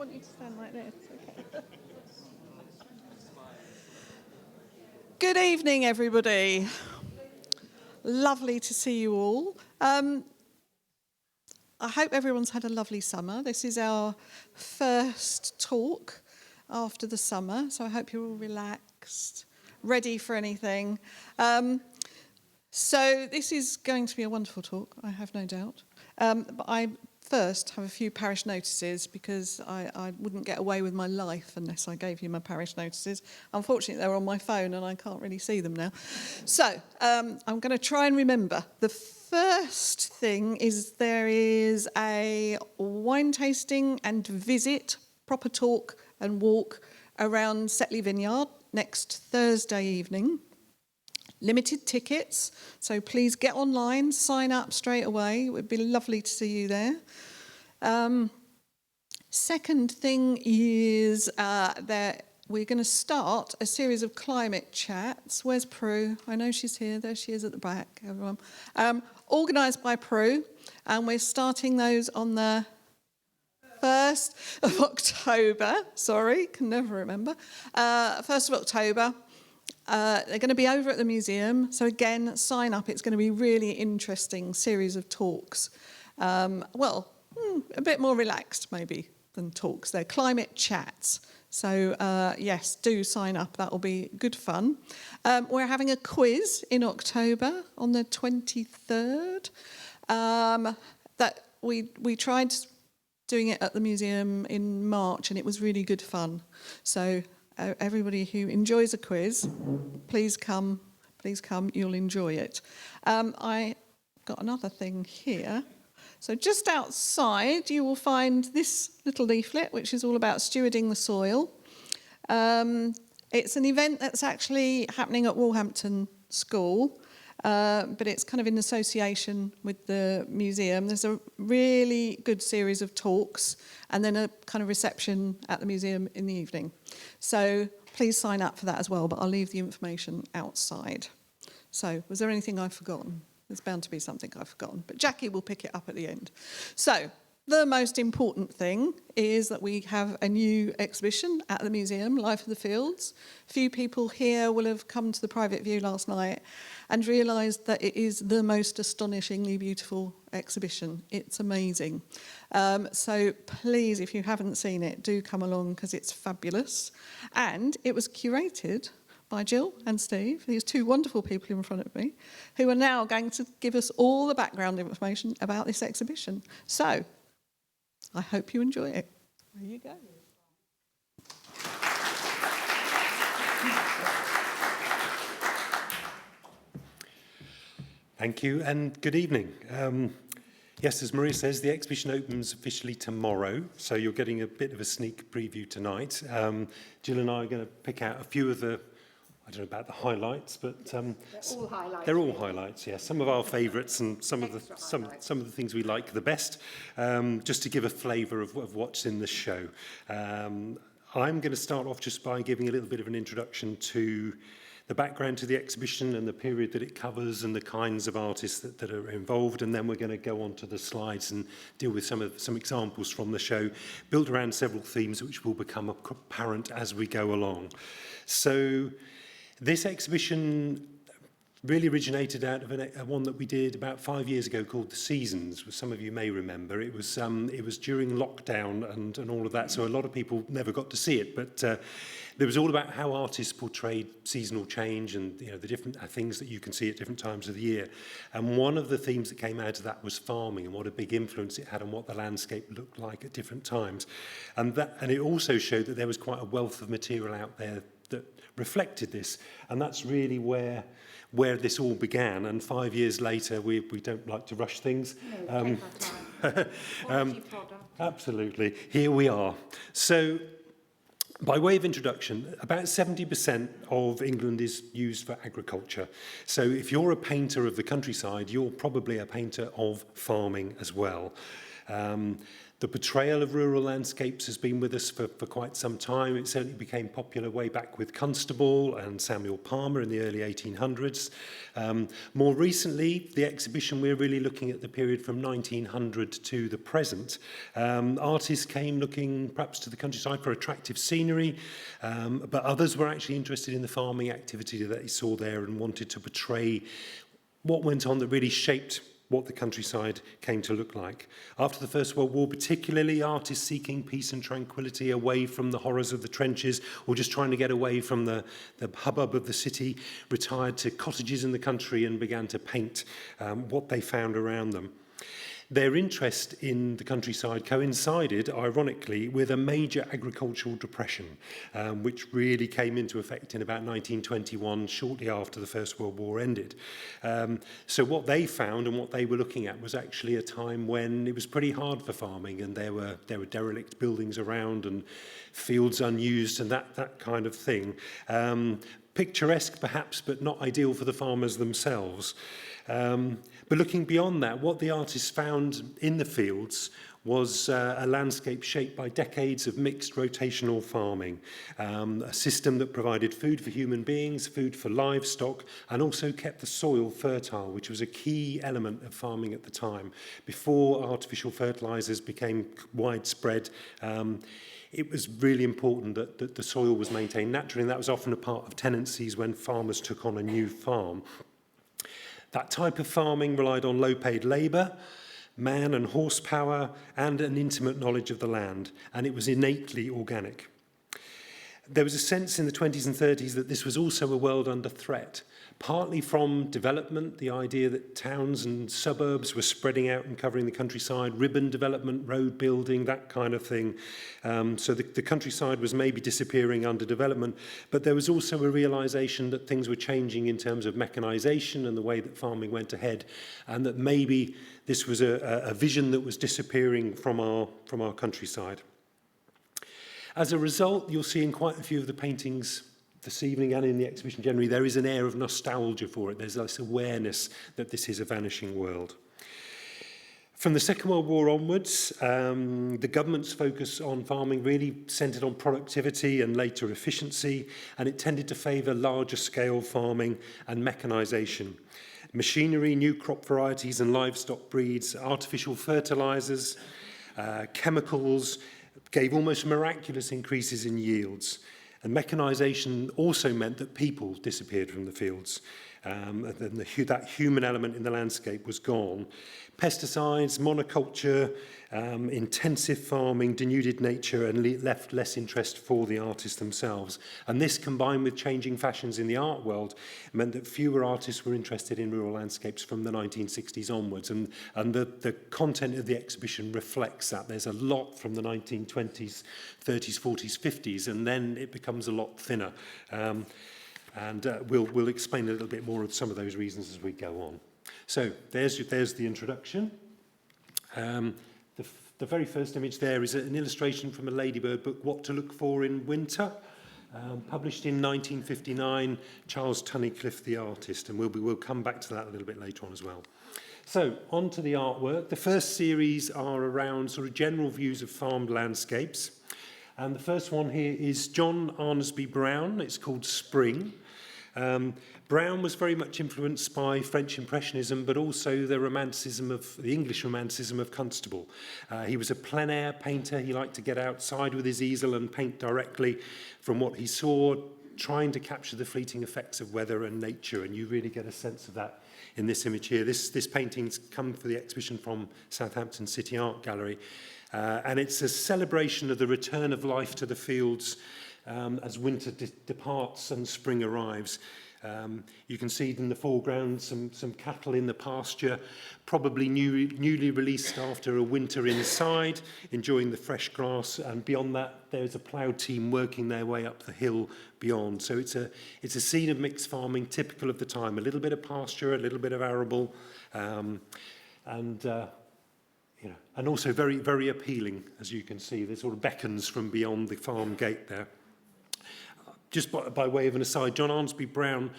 want you to stand like this. Okay. Good evening, everybody. Lovely to see you all. I hope everyone's had a lovely summer. This is our first talk after the summer, so I hope you're all relaxed, ready for anything. So this is going to be a wonderful talk, I have no doubt. But I first have a few parish notices because I wouldn't get away with my life unless I gave you my parish notices. Unfortunately, they're on my phone and I can't really see them now. So I'm going to try and remember. The first thing is there is a wine tasting and visit, proper talk and walk around Sept Vineyard next Thursday evening. Limited tickets, so please get online, sign up straight away. It would be lovely to see you there. Second thing is that we're going to start a series of climate chats. Where's Prue? I know she's here. There she is at the back, everyone. Organised by Prue, and we're starting those on the 1st of October. Sorry, can never remember. 1st of October. They're going to be over at the museum. So again, sign up. It's going to be a really interesting series of talks. A bit more relaxed maybe than talks. They're climate chats. So yes, do sign up. That will be good fun. We're having a quiz in October on the 23rd. That we tried doing it at the museum in March and it was really good fun. So everybody who enjoys a quiz, please come, you'll enjoy it. I got another thing here. So just outside you will find this little leaflet which is all about stewarding the soil. It's an event that's actually happening at Walhampton School, but it's kind of in association with the museum. There's a really good series of talks and then a kind of reception at the museum in the evening. So please sign up for that as well, but I'll leave the information outside. So was there anything I've forgotten? There's bound to be something I've forgotten, but Jackie will pick it up at the end. So the most important thing is that we have a new exhibition at the museum, Life of the Fields. A few people here will have come to the private view last night and realised that it is the most astonishingly beautiful exhibition. It's amazing. So please, if you haven't seen it, do come along because it's fabulous. And it was curated by Gill and Steve, these two wonderful people in front of me, who are now going to give us all the background information about this exhibition. So I hope you enjoy it. There you go. Thank you and good evening. Yes, as Maria says, the exhibition opens officially tomorrow, so you're getting a bit of a sneak preview tonight. Gill and I are going to pick out a few of the, I don't know about the highlights, but they're all highlights. They're all highlights, yes. Some of our favourites and some of the things we like the best, just to give a flavour of what's in the show. I'm going to start off just by giving a little bit of an introduction to the background to the exhibition and the period that it covers and the kinds of artists that are involved, and then we're going to go on to the slides and deal with some examples from the show, built around several themes which will become apparent as we go along. So this exhibition really originated out of one that we did about 5 years ago called The Seasons, which some of you may remember. It was during lockdown and all of that, so a lot of people never got to see it, but it was all about how artists portrayed seasonal change and the different things that you can see at different times of the year. And one of the themes that came out of that was farming and what a big influence it had on what the landscape looked like at different times. And it also showed that there was quite a wealth of material out there that reflected this, and that's really where this all began. And 5 years later, we don't like to rush things. No, take our time. Absolutely, here we are. So by way of introduction, about 70% of England is used for agriculture. So if you're a painter of the countryside, you're probably a painter of farming as well. The portrayal of rural landscapes has been with us for quite some time. It certainly became popular way back with Constable and Samuel Palmer in the early 1800s. More recently, the exhibition, we're really looking at the period from 1900 to the present. Artists came looking perhaps to the countryside for attractive scenery, but others were actually interested in the farming activity that they saw there and wanted to portray what went on that really shaped what the countryside came to look like. After the First World War, particularly, artists seeking peace and tranquility away from the horrors of the trenches, or just trying to get away from the hubbub of the city, retired to cottages in the country and began to paint what they found around them. Their interest in the countryside coincided, ironically, with a major agricultural depression, which really came into effect in about 1921, shortly after the First World War ended. So what they found and what they were looking at was actually a time when it was pretty hard for farming, and there were derelict buildings around and fields unused and that kind of thing. Picturesque, perhaps, but not ideal for the farmers themselves. But looking beyond that, what the artists found in the fields was a landscape shaped by decades of mixed rotational farming, a system that provided food for human beings, food for livestock, and also kept the soil fertile, which was a key element of farming at the time. Before artificial fertilizers became widespread, it was really important that the soil was maintained naturally, and that was often a part of tenancies when farmers took on a new farm. That type of farming relied on low-paid labour, man and horsepower, and an intimate knowledge of the land, and it was innately organic. There was a sense in the 20s and 30s that this was also a world under threat, partly from development, the idea that towns and suburbs were spreading out and covering the countryside, ribbon development, road building, that kind of thing. So the countryside was maybe disappearing under development, but there was also a realization that things were changing in terms of mechanization and the way that farming went ahead, and that maybe this was a vision that was disappearing from our countryside. As a result, you'll see in quite a few of the paintings this evening and in the exhibition generally, there is an air of nostalgia for it. There's this awareness that this is a vanishing world. From the Second World War onwards, the government's focus on farming really centred on productivity and later efficiency, and it tended to favour larger scale farming and mechanisation. Machinery, new crop varieties and livestock breeds, artificial fertilisers, chemicals gave almost miraculous increases in yields. And mechanisation also meant that people disappeared from the fields. And that human element in the landscape was gone. Pesticides, monoculture, intensive farming denuded nature and left less interest for the artists themselves. And this, combined with changing fashions in the art world, meant that fewer artists were interested in rural landscapes from the 1960s onwards. And the content of the exhibition reflects that. There's a lot from the 1920s, 30s, 40s, 50s, and then it becomes a lot thinner. We'll explain a little bit more of some of those reasons as we go on. So there's the introduction. The very first image there is an illustration from a Ladybird book, What to Look For in Winter, published in 1959, Charles Tunnicliffe, the artist, and we'll come back to that a little bit later on as well. So, on to the artwork. The first series are around sort of general views of farmed landscapes. And the first one here is John Arnesby Brown. It's called Spring. Brown was very much influenced by French Impressionism, but also the English romanticism of Constable. He was a plein air painter. He liked to get outside with his easel and paint directly from what he saw, trying to capture the fleeting effects of weather and nature. And you really get a sense of that in this image here. This painting's come for the exhibition from Southampton City Art Gallery. And it's a celebration of the return of life to the fields as winter departs and spring arrives. You can see in the foreground some cattle in the pasture, probably newly released after a winter inside, enjoying the fresh grass, and beyond that there's a plough team working their way up the hill beyond. So it's a scene of mixed farming typical of the time, a little bit of pasture, a little bit of arable, and also very, very appealing, as you can see. There sort of beckons from beyond the farm gate there. just by way of an aside, John Arnsby Brown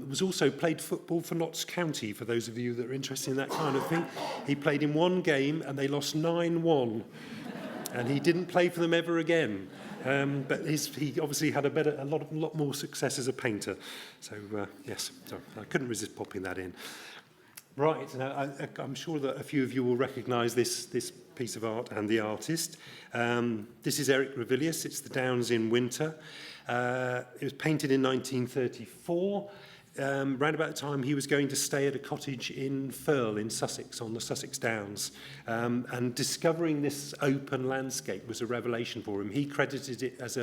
was also played football for Notts County, for those of you that are interested in that kind of thing. He played in one game and they lost 9-1, and he didn't play for them ever again. But he obviously had a lot more success as a painter. So, yes, sorry, I couldn't resist popping that in. Right, now I'm sure that a few of you will recognise this piece of art and the artist. This is Eric Ravilious. It's the Downs in Winter. It was painted in 1934, round about the time he was going to stay at a cottage in Firle in Sussex, on the Sussex Downs. And discovering this open landscape was a revelation for him. He credited it as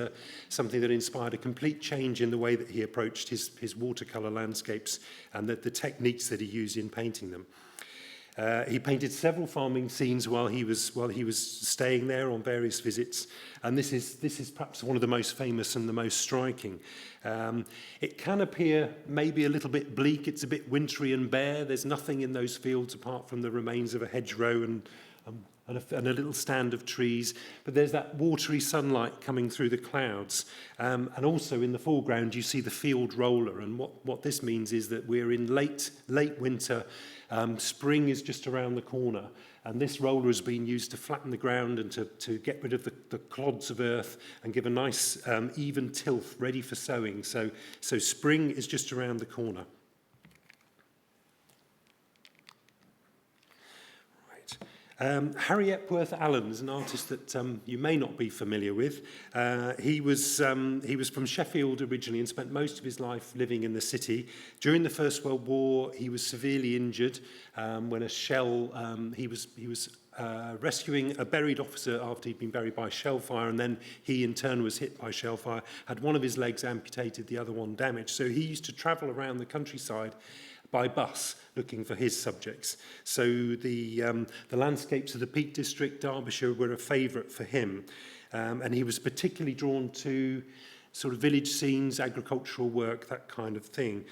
something that inspired a complete change in the way that he approached his watercolour landscapes and the techniques that he used in painting them. He painted several farming scenes while he was staying there on various visits, and this is perhaps one of the most famous and the most striking. It can appear maybe a little bit bleak. It's a bit wintry and bare. There's nothing in those fields apart from the remains of a hedgerow and a little stand of trees, but there's that watery sunlight coming through the clouds. And also in the foreground you see the field roller, and what this means is that we're in late winter. Spring is just around the corner, and this roller has been used to flatten the ground and to get rid of the clods of earth and give a nice even tilth ready for sowing. So spring is just around the corner. Harry Epworth Allen is an artist that you may not be familiar with. He was from Sheffield originally and spent most of his life living in the city. During the First World War, he was severely injured when a shell. He was rescuing a buried officer after he'd been buried by shell fire, and then he in turn was hit by shell fire. Had one of his legs amputated, the other one damaged. So he used to travel around the countryside by bus looking for his subjects. So the landscapes of the Peak District, Derbyshire, were a favourite for him. And he was particularly drawn to sort of village scenes, agricultural work, that kind of thing.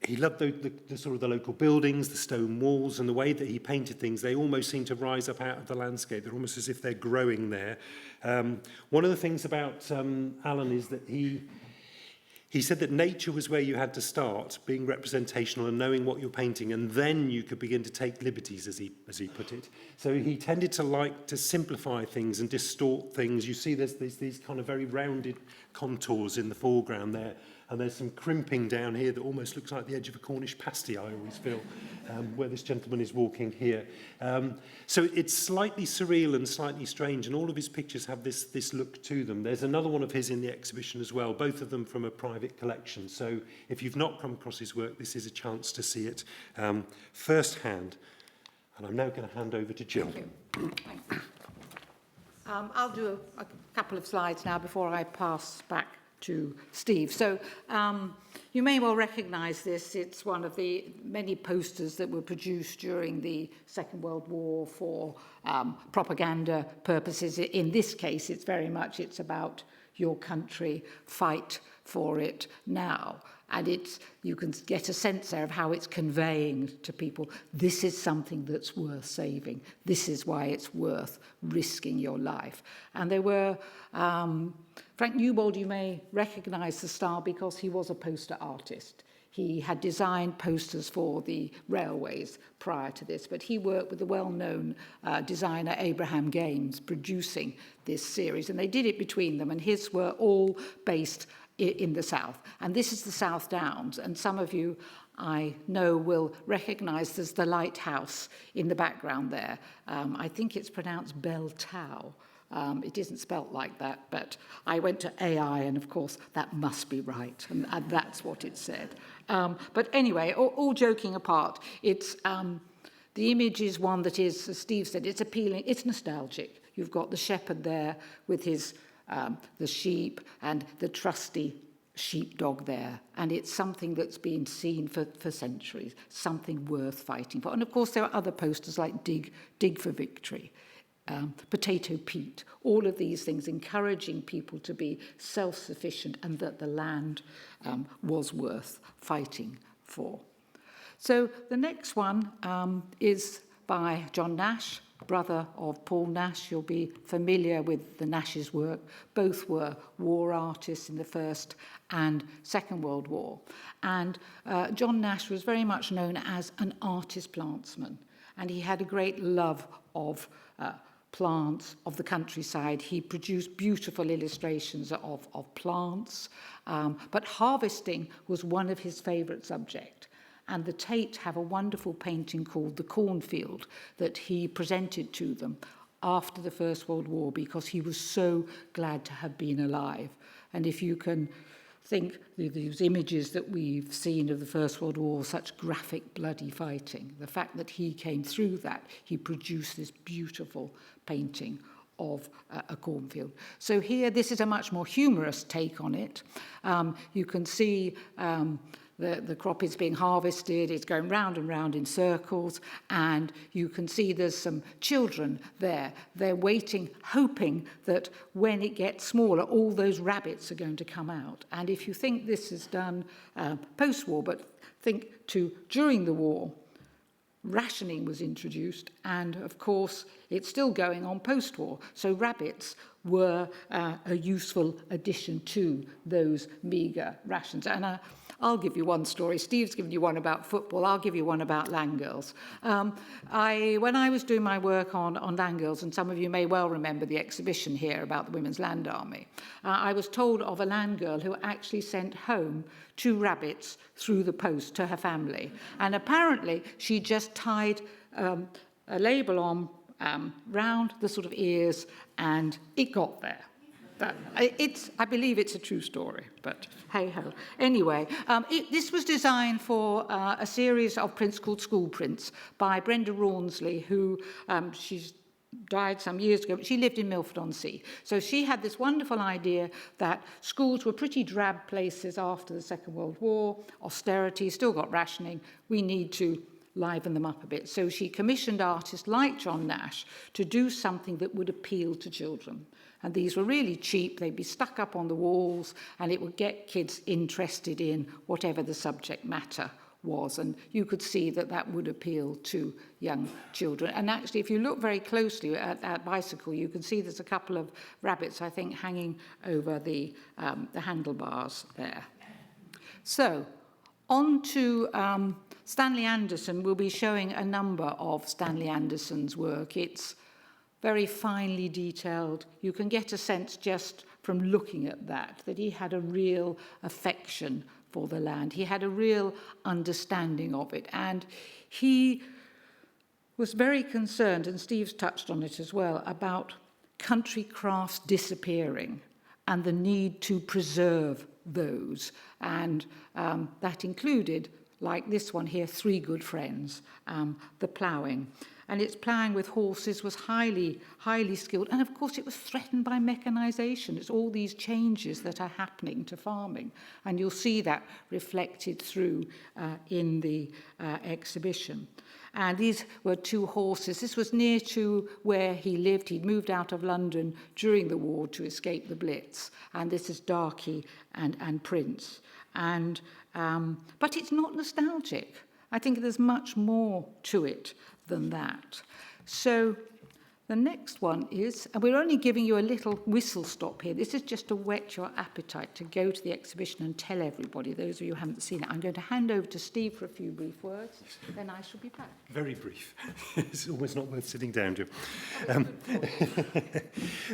He loved the sort of the local buildings, the stone walls, and the way that he painted things. They almost seem to rise up out of the landscape. They're almost as if they're growing there. One of the things about Alan is that he said that nature was where you had to start, being representational and knowing what you're painting, and then you could begin to take liberties, as he put it. So he tended to like to simplify things and distort things. You see there's these kind of very rounded contours in the foreground there, and there's some crimping down here that almost looks like the edge of a Cornish pasty, I always feel, where this gentleman is walking here. So it's slightly surreal and slightly strange, and all of his pictures have this look to them. There's another one of his in the exhibition as well, both of them from a private collection. So if you've not come across his work, this is a chance to see it firsthand. And I'm now going to hand over to Gill. Thank you. I'll do a couple of slides now before I pass back to Steve. So you may well recognise this. It's one of the many posters that were produced during the Second World War for propaganda purposes. In this case, it's about your country, fight for it now. And you can get a sense there of how it's conveying to people, this is something that's worth saving. This is why it's worth risking your life. And there were, Frank Newbold, you may recognise the style because he was a poster artist. He had designed posters for the railways prior to this, but he worked with the well-known designer Abraham Games producing this series, and they did it between them, and his were all based in the south. And this is the South Downs, and some of you I know will recognise there's the lighthouse in the background there. I think it's pronounced Bell Tow. It isn't spelt like that, but I went to AI, and of course that must be right, and that's what it said. But anyway, all joking apart, it's the image is one that is, as Steve said, it's appealing, it's nostalgic. You've got the shepherd there with his the sheep and the trusty sheepdog there, and it's something that's been seen for centuries, something worth fighting for. And of course there are other posters like Dig for Victory, Potato Pete, all of these things encouraging people to be self-sufficient and that the land was worth fighting for. So the next one is by John Nash, brother of Paul Nash. You'll be familiar with the Nash's work. Both were war artists in the First and Second World War. And John Nash was very much known as an artist plantsman, and he had a great love of plants, of the countryside. He produced beautiful illustrations of plants, but harvesting was one of his favourite subjects. And the Tate have a wonderful painting called The Cornfield that he presented to them after the First World War because he was so glad to have been alive. And if you can think of these images that we've seen of the First World War, such graphic, bloody fighting, the fact that he came through that, he produced this beautiful painting of a cornfield. So here, this is a much more humorous take on it. You can see the crop is being harvested, it's going round and round in circles, and you can see there's some children there. They're waiting, hoping that when it gets smaller, all those rabbits are going to come out. And if you think this is done post-war, but think to during the war, rationing was introduced, and of course it's still going on post-war. So rabbits were a useful addition to those meagre rations. And I'll give you one story. Steve's given you one about football. I'll give you one about land girls. When I was doing my work on land girls, and some of you may well remember the exhibition here about the Women's Land Army, I was told of a land girl who actually sent home 2 rabbits through the post to her family. And apparently she just tied a label on round the sort of ears, and it got there. I believe it's a true story, but hey-ho. Anyway, this was designed for a series of prints called School Prints by Brenda Rawnsley, who she's died some years ago, but she lived in Milford-on-Sea. So she had this wonderful idea that schools were pretty drab places after the Second World War, austerity, still got rationing, we need to liven them up a bit. So she commissioned artists like John Nash to do something that would appeal to children. And these were really cheap, they'd be stuck up on the walls, and it would get kids interested in whatever the subject matter was. And you could see that that would appeal to young children. And actually, if you look very closely at that bicycle, you can see there's a couple of rabbits, I think, hanging over the handlebars there. So, on to Stanley Anderson. We'll be showing a number of Stanley Anderson's work. It's very finely detailed. You can get a sense just from looking at that he had a real affection for the land. He had a real understanding of it. And he was very concerned, and Steve's touched on it as well, about country crafts disappearing and the need to preserve those. And that included, like this one here, 3 Good Friends, the ploughing. And its ploughing with horses was highly, highly skilled. And of course, it was threatened by mechanisation. It's all these changes that are happening to farming. And you'll see that reflected through in the exhibition. And these were 2 horses. This was near to where he lived. He'd moved out of London during the war to escape the Blitz. And this is Darky and Prince. And but it's not nostalgic. I think there's much more to it than that. So the next one is, and we're only giving you a little whistle stop here. This is just to whet your appetite to go to the exhibition and tell everybody, those of you who haven't seen it. I'm going to hand over to Steve for a few brief words, then I shall be back. Very brief. It's almost not worth sitting down to.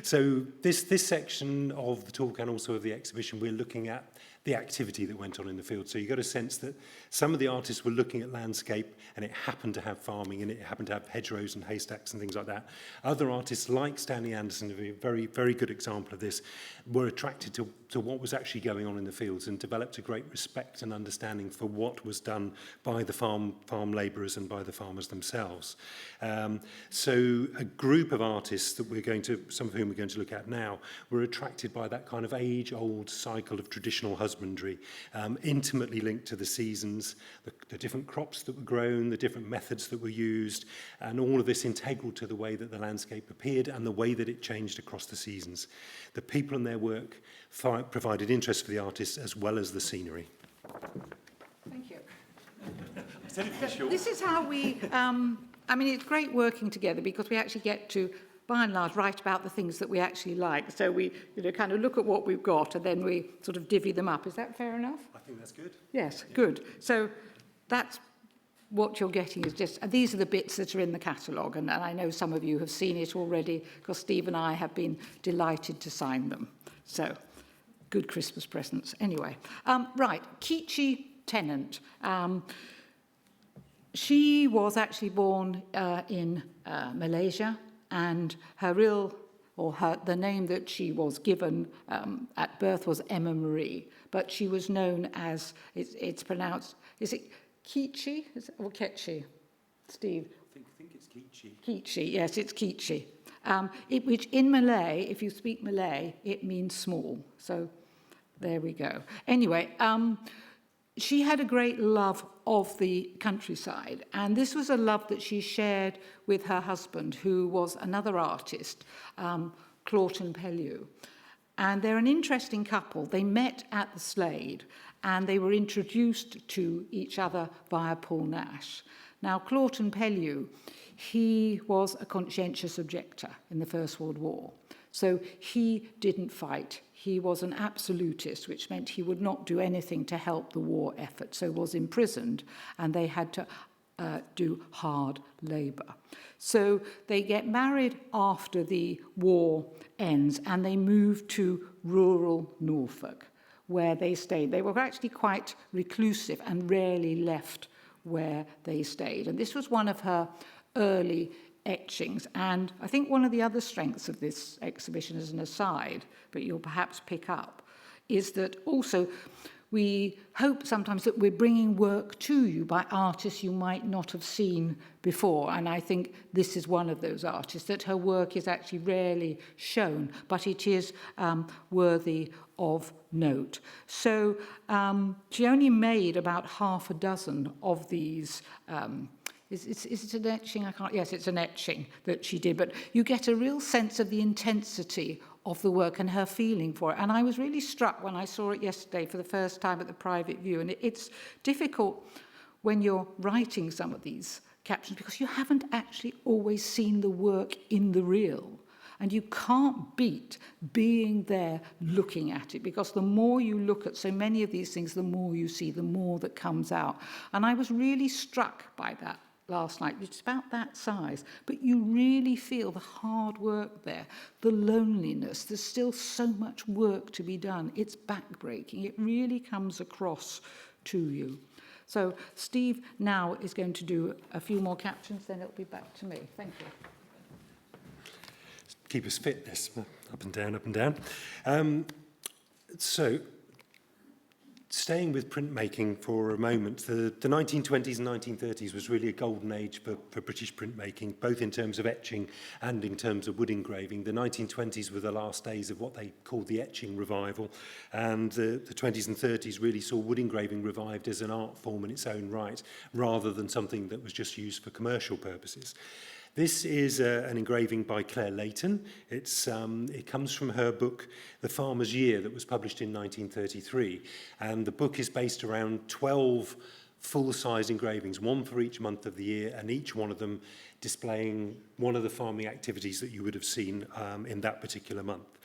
So this section of the talk and also of the exhibition, we're looking at the activity that went on in the field. So you got a sense that some of the artists were looking at landscape and it happened to have farming and it happened to have hedgerows and haystacks and things like that. Other artists like Stanley Anderson, a very, very good example of this, were attracted to what was actually going on in the fields and developed a great respect and understanding for what was done by the farm labourers and by the farmers themselves. So a group of artists that some of whom we're going to look at now, were attracted by that kind of age-old cycle of traditional husbandry, intimately linked to the seasons, the different crops that were grown, the different methods that were used, and all of this integral to the way that the landscape appeared and the way that it changed across the seasons. The people and their work provided interest for the artists as well as the scenery. Thank you. This is how we I mean, it's great working together because we actually get to, by and large, write about the things that we actually like. So we, kind of look at what we've got and then we sort of divvy them up. Is that fair enough? I think that's good. Yes, good. So that's what you're getting is just, these are the bits that are in the catalogue, and I know some of you have seen it already because Steve and I have been delighted to sign them. So, good Christmas presents. Anyway, right, Keachi Tennant. She was actually born in Malaysia, and her the name that she was given at birth was Emma Marie, but she was known as, it's pronounced, is it Keachi or Ketchi? Steve? I think it's Keachi. Keachi, yes, it's Keachi. Which in Malay, if you speak Malay, it means small. So there we go. Anyway, she had a great love of the countryside, and this was a love that she shared with her husband, who was another artist, Claughton Pellew. And they're an interesting couple. They met at the Slade, and they were introduced to each other via Paul Nash. Now, Claughton Pellew, he was a conscientious objector in the First World War. So he didn't fight. He was an absolutist, which meant he would not do anything to help the war effort, so was imprisoned, and they had to do hard labour. So they get married after the war ends, and they move to rural Norfolk, where they stayed. They were actually quite reclusive and rarely left where they stayed. And this was one of her early etchings. And I think one of the other strengths of this exhibition, as an aside, but you'll perhaps pick up, is that also we hope sometimes that we're bringing work to you by artists you might not have seen before. And I think this is one of those artists, that her work is actually rarely shown, but it is worthy of note. So she only made about half a dozen of these. Is it an etching? Yes, it's an etching that she did. But you get a real sense of the intensity of the work and her feeling for it. And I was really struck when I saw it yesterday for the first time at the private view. And it's difficult when you're writing some of these captions because you haven't actually always seen the work in the real. And you can't beat being there looking at it, because the more you look at so many of these things, the more you see, the more that comes out. And I was really struck by that last night. It's about that size, but you really feel the hard work there, the loneliness. There's still so much work to be done. It's backbreaking. It really comes across to you. So Steve now is going to do a few more captions, then it'll be back to me. Thank you. Keep us fit, this, up and down, up and down. So, staying with printmaking for a moment, the 1920s and 1930s was really a golden age for British printmaking, both in terms of etching and in terms of wood engraving. The 1920s were the last days of what they called the etching revival, and the 20s and 30s really saw wood engraving revived as an art form in its own right, rather than something that was just used for commercial purposes. This is an engraving by Clare Leighton. It comes from her book, The Farmer's Year, that was published in 1933. And the book is based around 12 full-size engravings, one for each month of the year, and each one of them displaying one of the farming activities that you would have seen in that particular month.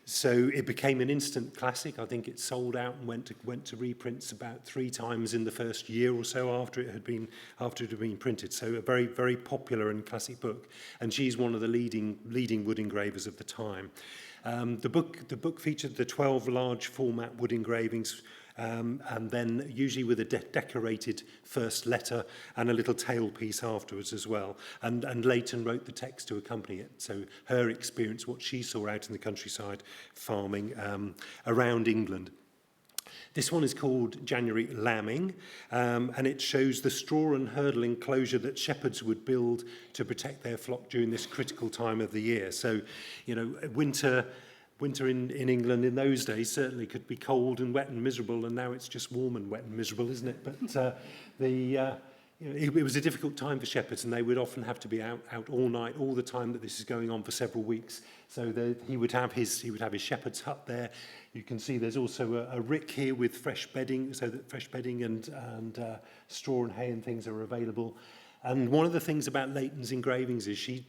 So it became an instant classic. I think it sold out and went to reprints about 3 times in the first year or so after it had been printed. So a very, very popular and classic book. And she's one of the leading wood engravers of the time. The book featured the 12 large format wood engravings, and then usually with a decorated first letter and a little tailpiece afterwards as well. And Leighton wrote the text to accompany it. So her experience, what she saw out in the countryside farming around England. This one is called January Lambing, and it shows the straw and hurdle enclosure that shepherds would build to protect their flock during this critical time of the year. So, you know, winter in England in those days certainly could be cold and wet and miserable, and now it's just warm and wet and miserable, isn't it? But it was a difficult time for shepherds, and they would often have to be out all night, all the time that this is going on for several weeks. So he would have his shepherd's hut there. You can see there's also a rick here with fresh bedding, so that fresh bedding and straw and hay and things are available. And one of the things about Leighton's engravings is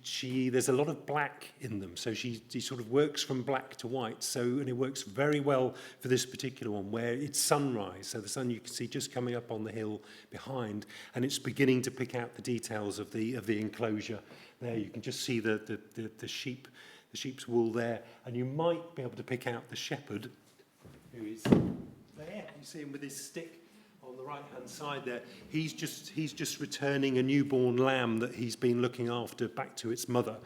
there's a lot of black in them. So she sort of works from black to white. And it works very well for this particular one where it's sunrise. So the sun you can see just coming up on the hill behind, and it's beginning to pick out the details of the enclosure there. You can just see the sheep's wool there, and you might be able to pick out the shepherd who is there. You see him with his stick on the right-hand side there. He's just returning a newborn lamb that he's been looking after back to its mother.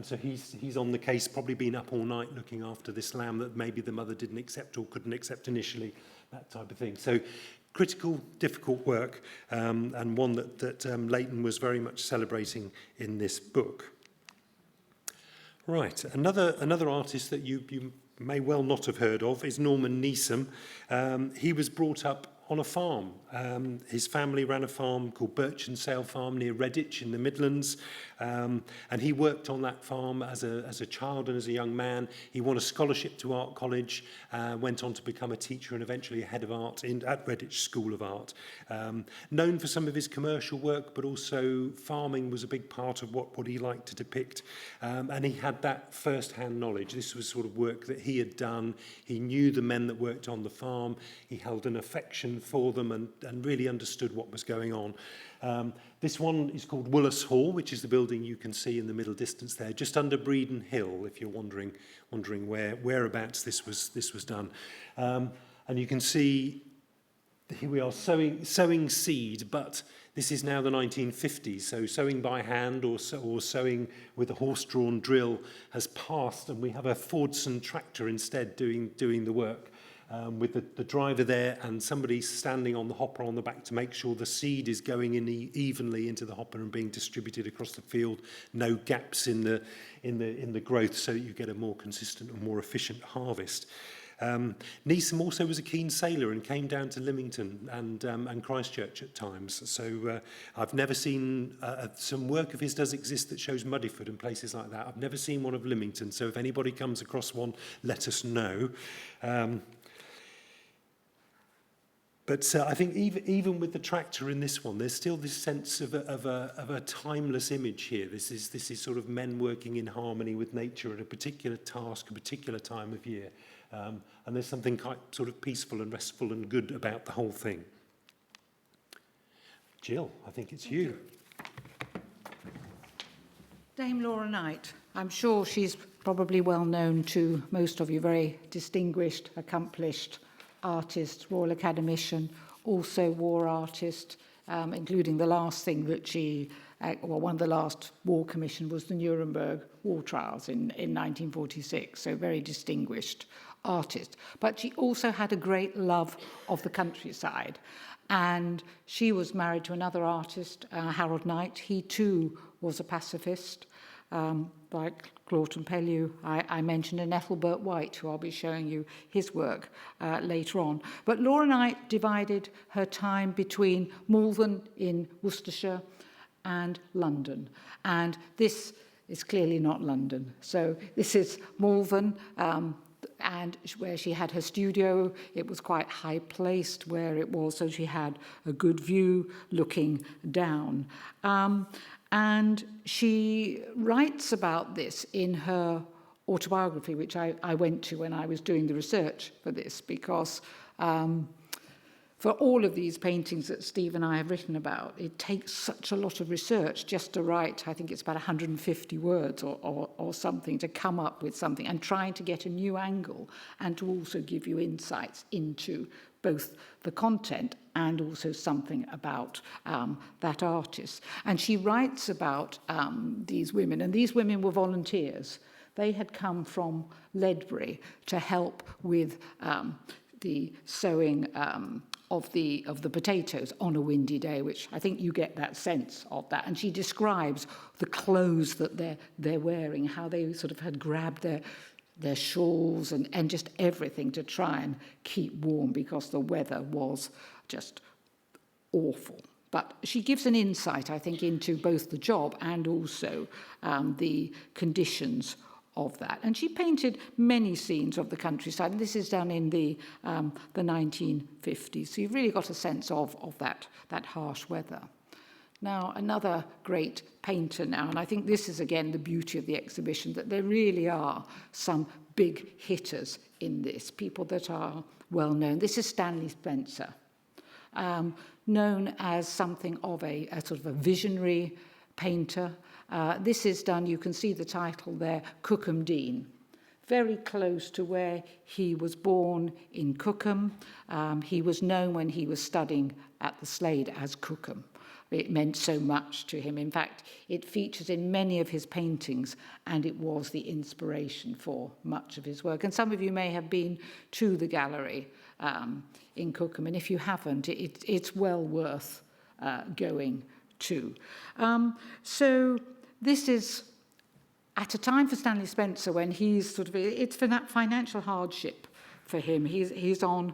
So he's on the case, probably been up all night looking after this lamb that maybe the mother didn't accept or couldn't accept initially, that type of thing. So critical, difficult work, and one that Leighton was very much celebrating in this book. Right, another artist that you may well not have heard of is Norman Neeson. He was brought up on a farm. His family ran a farm called Birch and Sale Farm near Redditch in the Midlands, and he worked on that farm as a child and as a young man. He won a scholarship to art college, went on to become a teacher and eventually a head of art at Redditch School of Art. Known for some of his commercial work, but also farming was a big part of what he liked to depict, and he had that first-hand knowledge. This was sort of work that he had done. He knew the men that worked on the farm. He held an affection for them and really understood what was going on. This one is called Woollas Hall, which is the building you can see in the middle distance there, just under Breeden Hill, if you're wondering whereabouts this was done. And you can see here we are sowing seed, but this is now the 1950s, so sowing by hand or sowing with a horse-drawn drill has passed, and we have a Fordson tractor instead doing the work. With the driver there and somebody standing on the hopper on the back to make sure the seed is going in evenly into the hopper and being distributed across the field, no gaps in the growth, so that you get a more consistent and more efficient harvest. Neeson also was a keen sailor and came down to Lymington and Christchurch at times. So I've never seen some work of his does exist that shows Muddyford and places like that. I've never seen one of Lymington. So if anybody comes across one, let us know. But I think even with the tractor in this one, there's still this sense of a timeless image here. This is sort of men working in harmony with nature at a particular task, a particular time of year. And there's something quite sort of peaceful and restful and good about the whole thing. Gill, I think it's you. Dame Laura Knight. I'm sure she's probably well known to most of you, very distinguished, accomplished artist, Royal Academician, also war artist, including the last thing that one of the last war commission was the Nuremberg war trials in 1946, so very distinguished artist. But she also had a great love of the countryside, and she was married to another artist, Harold Knight. He too was a pacifist, like Claughton Pellew. I mentioned, and Ethelbert White, who I'll be showing you his work later on. But Laura Knight divided her time between Malvern in Worcestershire and London. And this is clearly not London. So this is Malvern, and where she had her studio. It was quite high placed where it was, so she had a good view looking down. And she writes about this in her autobiography, which I went to when I was doing the research for this, because for all of these paintings that Steve and I have written about, it takes such a lot of research just to write, I think it's about 150 words or something, to come up with something, and trying to get a new angle and to also give you insights into both the content and also something about that artist. And she writes about these women, and these women were volunteers. They had come from Ledbury to help with the sowing of the potatoes on a windy day, which I think you get that sense of that. And she describes the clothes that they're wearing, how they sort of had grabbed their shawls and just everything to try and keep warm because the weather was just awful. But she gives an insight, I think, into both the job and also the conditions of that. And she painted many scenes of the countryside, and this is done in the 1950s. So you've really got a sense of that harsh weather. Now, another great painter now, and I think this is again the beauty of the exhibition, that there really are some big hitters in this, people that are well known. This is Stanley Spencer, known as something of a sort of a visionary painter. This is done, you can see the title there, Cookham Dean. Very close to where he was born in Cookham. He was known when he was studying at the Slade as Cookham. It meant so much to him. In fact, it features in many of his paintings, and it was the inspiration for much of his work. And some of you may have been to the gallery in Cookham, and if you haven't, it's well worth going to. So this is at a time for Stanley Spencer when he's it's financial hardship for him. He's on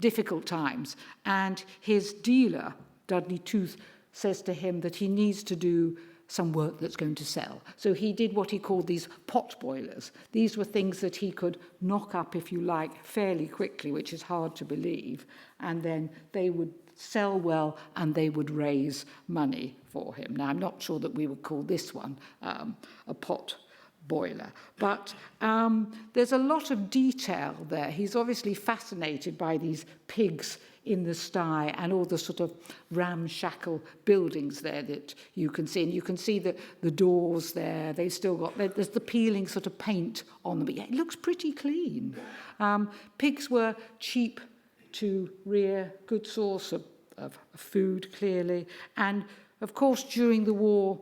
difficult times, and his dealer, Dudley Tooth, says to him that he needs to do some work that's going to sell. So he did what he called these pot boilers. These were things that he could knock up, if you like, fairly quickly, which is hard to believe, and then they would sell well and they would raise money for him. Now, I'm not sure that we would call this one a pot boiler, but there's a lot of detail there. He's obviously fascinated by these pigs in the sty and all the sort of ramshackle buildings there that you can see. And you can see that the doors there, they've still got, there's the peeling sort of paint on them, but yeah, it looks pretty clean. Pigs were cheap to rear, good source of food, clearly. And of course, during the war,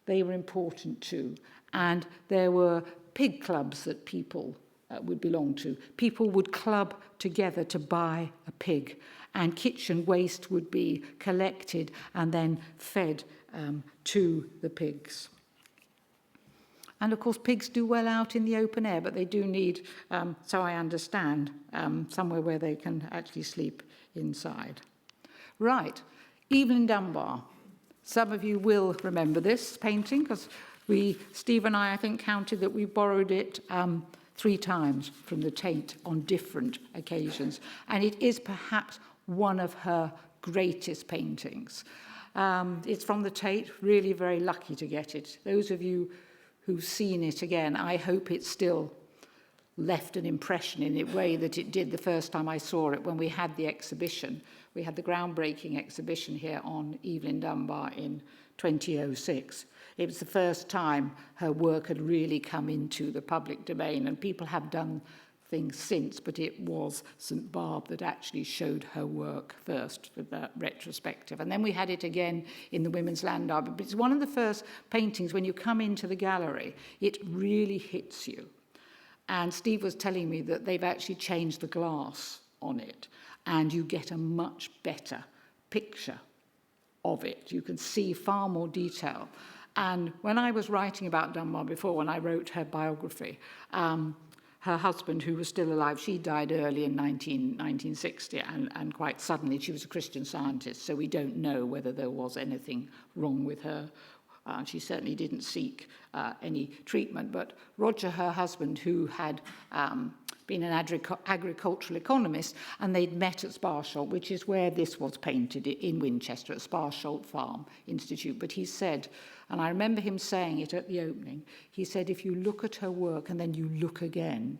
they were important too. And there were pig clubs that people would belong to. People would club together to buy a pig, and kitchen waste would be collected and then fed to the pigs. And of course, pigs do well out in the open air, but they do need, so I understand, somewhere where they can actually sleep inside. Right, Evelyn Dunbar. Some of you will remember this painting, because Steve and I think, counted that we borrowed it 3 times from the Tate on different occasions. And it is perhaps one of her greatest paintings. It's from the Tate, really very lucky to get it. Those of you who've seen it again, I hope it's still left an impression in the way that it did the first time I saw it when we had the exhibition. We had the groundbreaking exhibition here on Evelyn Dunbar in 2006. It was the first time her work had really come into the public domain, and people have done things since, but it was St. Barbe that actually showed her work first with that retrospective. And then we had it again in the Women's Land Arbor. But it's one of the first paintings, when you come into the gallery, it really hits you. And Steve was telling me that they've actually changed the glass on it, and you get a much better picture of it. You can see far more detail. And when I was writing about Dunbar before, when I wrote her biography, her husband, who was still alive, she died early in 1960, and quite suddenly. She was a Christian Scientist, so we don't know whether there was anything wrong with her. She certainly didn't seek any treatment. But Roger, her husband, who had been an agricultural economist, and they'd met at Sparsholt, which is where this was painted, in Winchester, at Sparsholt Farm Institute. But he said, and I remember him saying it at the opening, he said, if you look at her work and then you look again,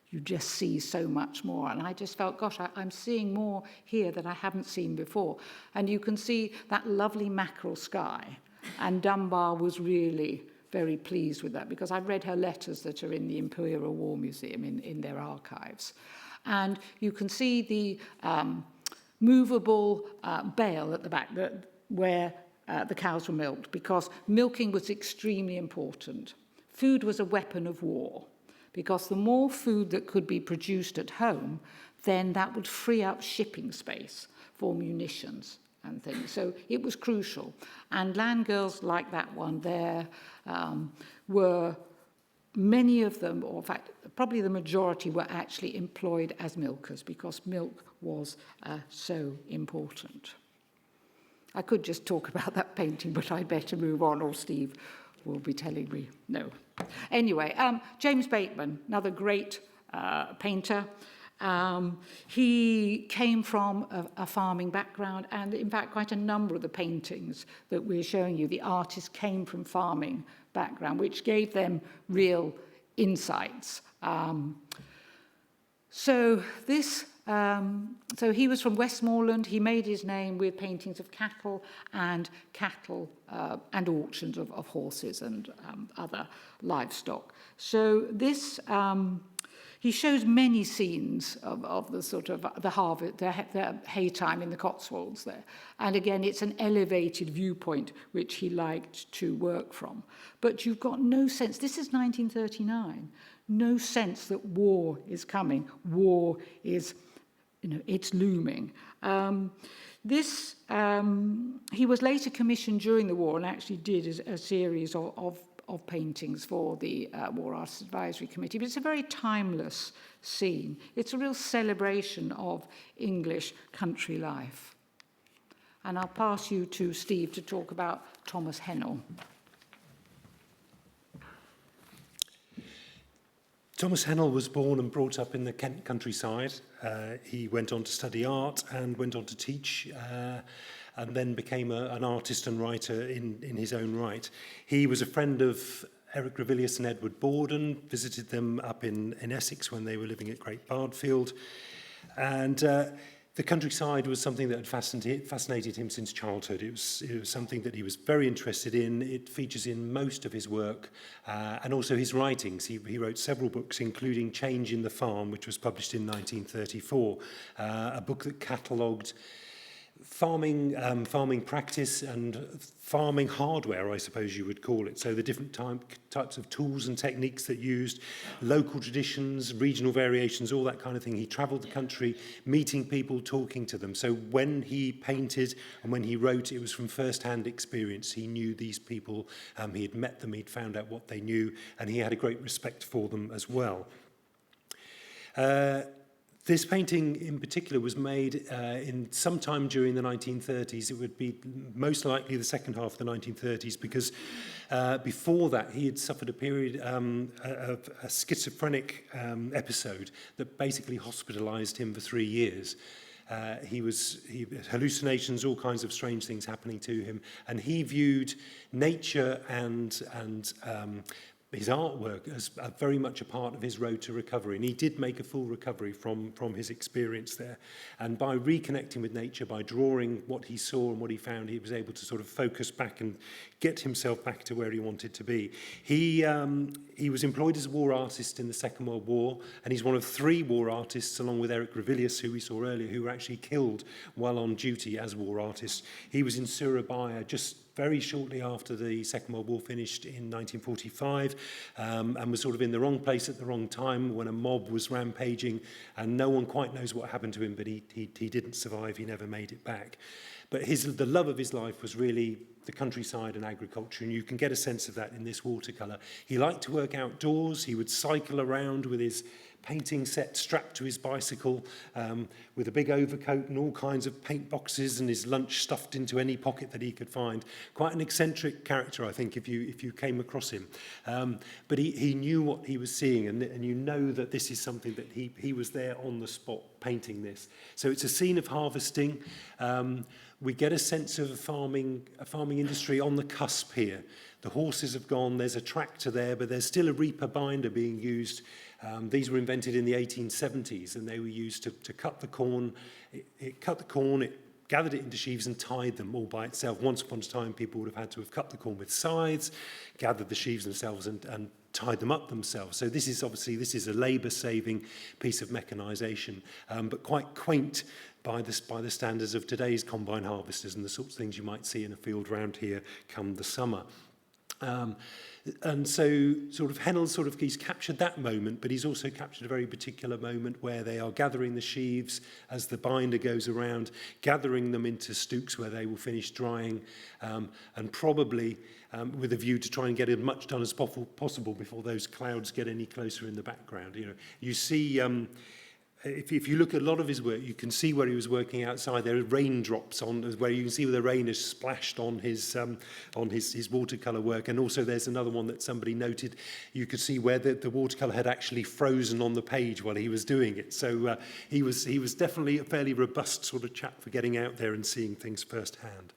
you just see so much more. And I just felt, gosh, I'm seeing more here that I haven't seen before. And you can see that lovely mackerel sky. And Dunbar was really very pleased with that, because I've read her letters that are in the Imperial War Museum in their archives. And you can see the movable bale at the back where the cows were milked, because milking was extremely important. Food was a weapon of war, because the more food that could be produced at home, then that would free up shipping space for munitions and things. So it was crucial. And land girls like that one there were, many of them, or in fact, probably the majority, were actually employed as milkers, because milk was so important. I could just talk about that painting, but I'd better move on, or Steve will be telling me no. Anyway, James Bateman, another great painter. He came from a farming background, and in fact quite a number of the paintings that we're showing you, the artists came from farming background, which gave them real insights. So he was from Westmoreland. He made his name with paintings of cattle and auctions of horses and other livestock. So this he shows many scenes of the sort of the harvest, the hay time in the Cotswolds there. And again, it's an elevated viewpoint which he liked to work from. But you've got no sense, this is 1939, no sense that war is coming. War is, it's looming. He was later commissioned during the war and actually did a series of paintings for the War Artists Advisory Committee, but it's a very timeless scene. It's a real celebration of English country life. And I'll pass you to Steve to talk about Thomas Hennell. Thomas Hennell was born and brought up in the Kent countryside. He went on to study art and went on to teach, and then became an artist and writer in his own right. He was a friend of Eric Ravilious and Edward Borden, visited them up in Essex when they were living at Great Bardfield. And the countryside was something that had fascinated him since childhood. It was something that he was very interested in. It features in most of his work and also his writings. He wrote several books, including Change in the Farm, which was published in 1934, a book that catalogued farming practice and farming hardware, I suppose you would call it. So the different types of tools and techniques that used, local traditions, regional variations, all that kind of thing. He travelled the country, meeting people, talking to them. So when he painted and when he wrote, it was from first-hand experience. He knew these people, he had met them, he'd found out what they knew, and he had a great respect for them as well. This painting in particular was made in sometime during the 1930s. It would be most likely the second half of the 1930s because before that he had suffered a period of a schizophrenic episode that basically hospitalized him for 3 years. He had hallucinations, all kinds of strange things happening to him, and he viewed nature and his artwork as very much a part of his road to recovery, and he did make a full recovery from his experience there. And by reconnecting with nature, by drawing what he saw and what he found, he was able to sort of focus back and get himself back to where he wanted to be. He was employed as a war artist in the Second World War, and he's one of 3 war artists, along with Eric Ravilious, who we saw earlier, who were actually killed while on duty as war artists. He was in Surabaya just very shortly after the Second World War finished in 1945, and was sort of in the wrong place at the wrong time when a mob was rampaging, and no one quite knows what happened to him, but he didn't survive, he never made it back. But the love of his life was really the countryside and agriculture, and you can get a sense of that in this watercolour. He liked to work outdoors. He would cycle around with his painting set strapped to his bicycle with a big overcoat and all kinds of paint boxes and his lunch stuffed into any pocket that he could find. Quite an eccentric character, I think, if you came across him. But he knew what he was seeing, and you know that this is something that he was there on the spot painting this. So it's a scene of harvesting. We get a sense of a farming industry on the cusp here. The horses have gone, there's a tractor there, but there's still a reaper binder being used. These were invented in the 1870s, and they were used to cut the corn. It cut the corn, it gathered it into sheaves and tied them all by itself. Once upon a time, people would have had to have cut the corn with scythes, gathered the sheaves themselves and tied them up themselves. So this is a labour-saving piece of mechanisation, but quite quaint by the standards of today's combine harvesters and the sorts of things you might see in a field round here come the summer. And so sort of Hennell he's captured that moment, but he's also captured a very particular moment where they are gathering the sheaves as the binder goes around, gathering them into stooks where they will finish drying, and probably with a view to try and get as much done as possible before those clouds get any closer in the background. You see if you look at a lot of his work, you can see where he was working outside. There are raindrops on, where you can see where the rain has splashed on his watercolour work. And also there's another one that somebody noted. You could see where the watercolour had actually frozen on the page while he was doing it. So he was definitely a fairly robust sort of chap for getting out there and seeing things firsthand.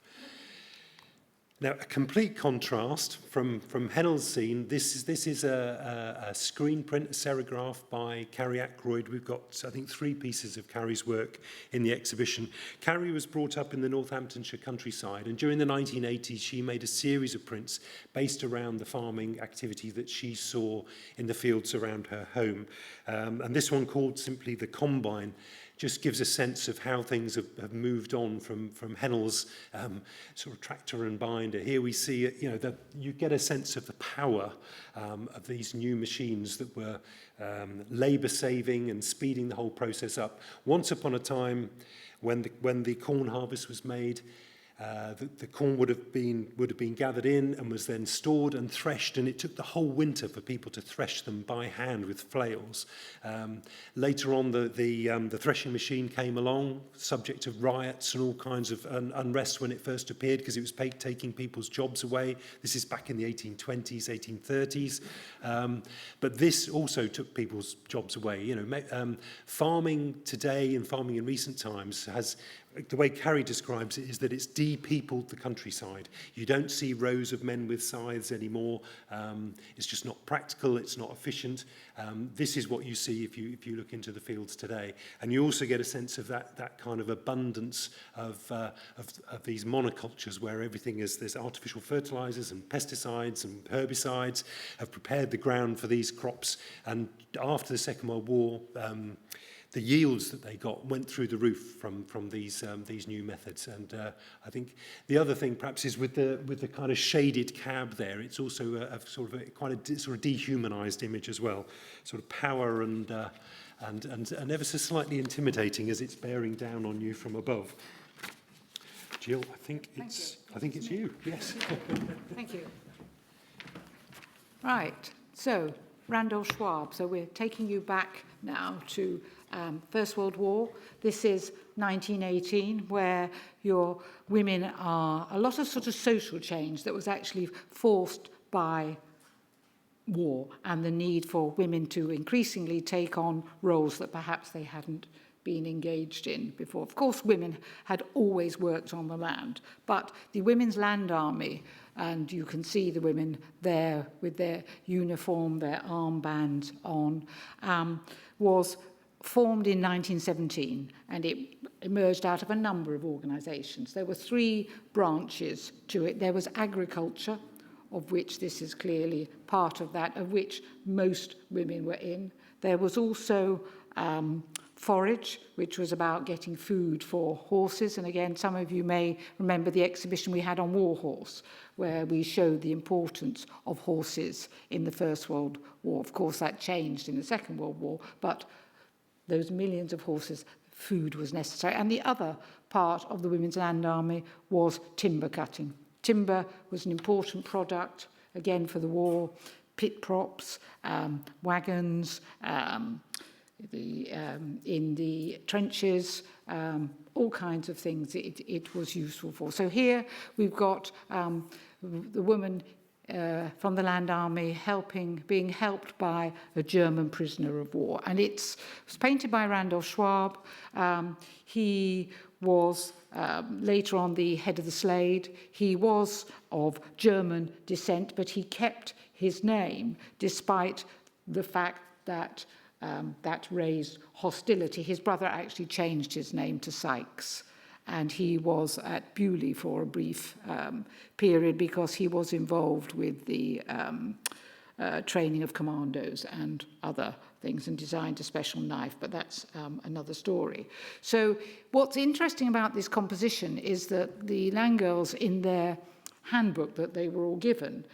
Now, a complete contrast from Hennell's scene. This is a screen print, a serigraph by Carrie Ackroyd. We've got, I think, 3 pieces of Carrie's work in the exhibition. Carrie was brought up in the Northamptonshire countryside, and during the 1980s, she made a series of prints based around the farming activity that she saw in the fields around her home. And this one, called simply The Combine, just gives a sense of how things have moved on from Hennell's sort of tractor and binder. Here we see, that you get a sense of the power of these new machines that were labour-saving and speeding the whole process up. Once upon a time, when the corn harvest was made, the corn would have been gathered in and was then stored and threshed, and it took the whole winter for people to thresh them by hand with flails. Later on, the threshing machine came along, subject to riots and all kinds of unrest when it first appeared, because it was taking people's jobs away. This is back in the 1820s, 1830s. But this also took people's jobs away. Farming today and farming in recent times has, the way Carrie describes it, is that it's de-peopled the countryside. You don't see rows of men with scythes anymore. It's just not practical. It's not efficient. This is what you see if you look into the fields today. And you also get a sense of that kind of abundance of these monocultures, where everything is, there's artificial fertilizers and pesticides and herbicides have prepared the ground for these crops. And after the Second World War, the yields that they got went through the roof from these new methods. And I think the other thing perhaps is with the kind of shaded cab there, it's also a sort of dehumanized image as well, sort of power and ever so slightly intimidating as it's bearing down on you from above. Gill, I think it's you. Yes. Thank you. Right. So Randolph Schwab. So we're taking you back now to First World War. This is 1918, where your women are a lot of sort of social change that was actually forced by war and the need for women to increasingly take on roles that perhaps they hadn't been engaged in before. Of course, women had always worked on the land, but the Women's Land Army, and you can see the women there with their uniform, their armbands on, was formed in 1917, and it emerged out of a number of organisations. There were 3 branches to it. There was agriculture, of which this is clearly part of that, of which most women were in. There was also forage, which was about getting food for horses. And again, some of you may remember the exhibition we had on Warhorse, where we showed the importance of horses in the First World War. Of course, that changed in the Second World War, but those millions of horses, food was necessary. And the other part of the Women's Land Army was timber cutting. Timber was an important product, again, for the war. Pit props, wagons, in the trenches, all kinds of things it was useful for. So here we've got the woman from the Land Army being helped by a German prisoner of war. And it was painted by Randolph Schwab. He was later on the head of the Slade. He was of German descent, but he kept his name despite the fact that that raised hostility. His brother actually changed his name to Sykes, and he was at Beaulieu for a brief period because he was involved with the training of commandos and other things and designed a special knife, but that's another story. So what's interesting about this composition is that the Land Girls, in their handbook that they were all given,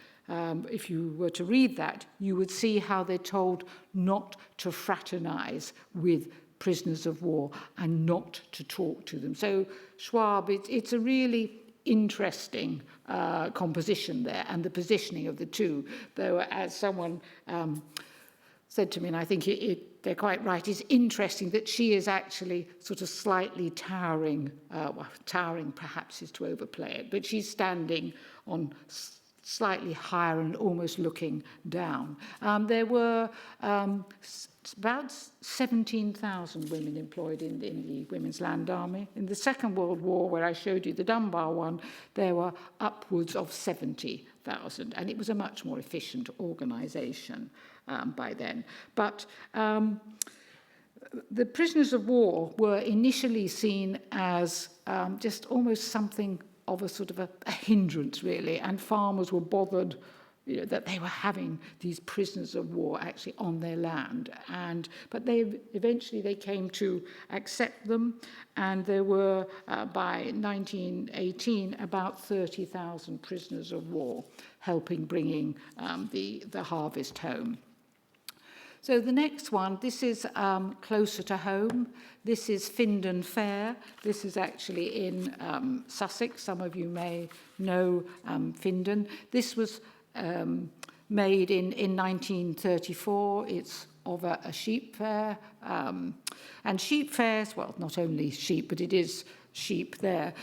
if you were to read that, you would see how they're told not to fraternize with prisoners of war and not to talk to them. So Schwab, it's a really interesting composition there, and the positioning of the two, though, as someone said to me, and I think it they're quite right. It's interesting that she is actually sort of slightly towering. Well, towering perhaps is to overplay it, but she's standing on slightly higher and almost looking down. There were about 17,000 women employed in the Women's Land Army. In the Second World War, where I showed you the Dunbar one, there were upwards of 70,000, and it was a much more efficient organisation by then. But the prisoners of war were initially seen as just almost something of a sort of a hindrance, really, and farmers were bothered, you know, that they were having these prisoners of war actually on their land. But eventually they came to accept them, and there were, by 1918, about 30,000 prisoners of war helping bringing the harvest home. So the next one, this is closer to home. This is Findon Fair. This is actually in Sussex. Some of you may know Findon. This was made in 1934. It's of a sheep fair. And sheep fairs, well, not only sheep, but it is sheep there.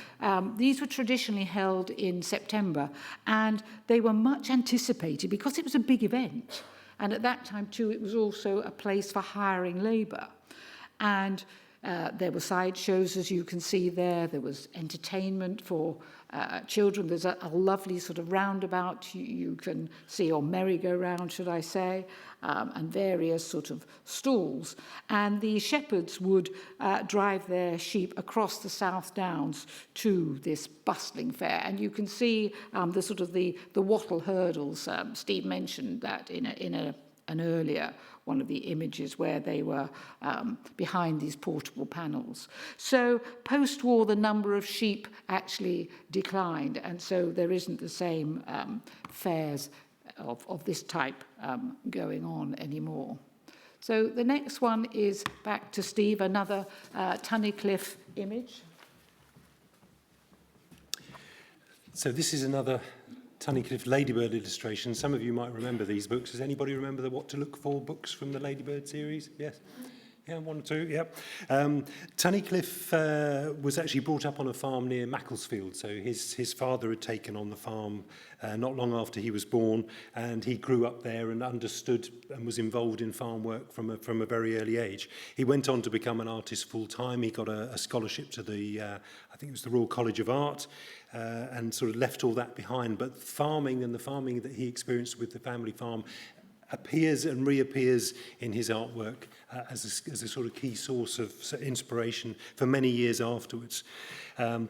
These were traditionally held in September, and they were much anticipated because it was a big event. And at that time, too, it was also a place for hiring labour. And there were side shows, as you can see there. There was entertainment for children. There's a lovely sort of roundabout you can see, or merry-go-round, should I say, and various sort of stalls. And the shepherds would drive their sheep across the South Downs to this bustling fair. And you can see the sort of the wattle hurdles. Steve mentioned that in an earlier one of the images where they were behind these portable panels. So post-war, the number of sheep actually declined, and so there isn't the same fairs of this type going on anymore. So the next one is back to Steve, another Tunnicliffe image. So this is another Tunnicliffe Ladybird illustration. Some of you might remember these books. Does anybody remember the What to Look For books from the Ladybird series? Yes? Yeah, one or two, yeah. Tunnicliffe was actually brought up on a farm near Macclesfield. So his father had taken on the farm not long after he was born, and he grew up there and understood and was involved in farm work from a very early age. He went on to become an artist full-time. He got a scholarship to I think it was the Royal College of Art, and sort of left all that behind. But farming and the farming that he experienced with the family farm appears and reappears in his artwork as a sort of key source of inspiration for many years afterwards.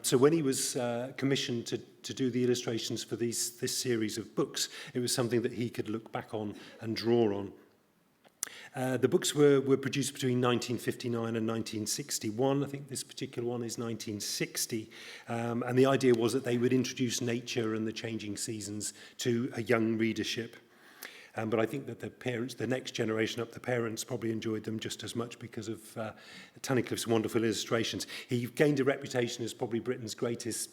So when he was commissioned to do the illustrations for this series of books, it was something that he could look back on and draw on. The books were produced between 1959 and 1961. I think this particular one is 1960. And the idea was that they would introduce nature and the changing seasons to a young readership. But I think that the next generation up, the parents probably enjoyed them just as much because of Tunnicliffe's wonderful illustrations. He gained a reputation as probably Britain's greatest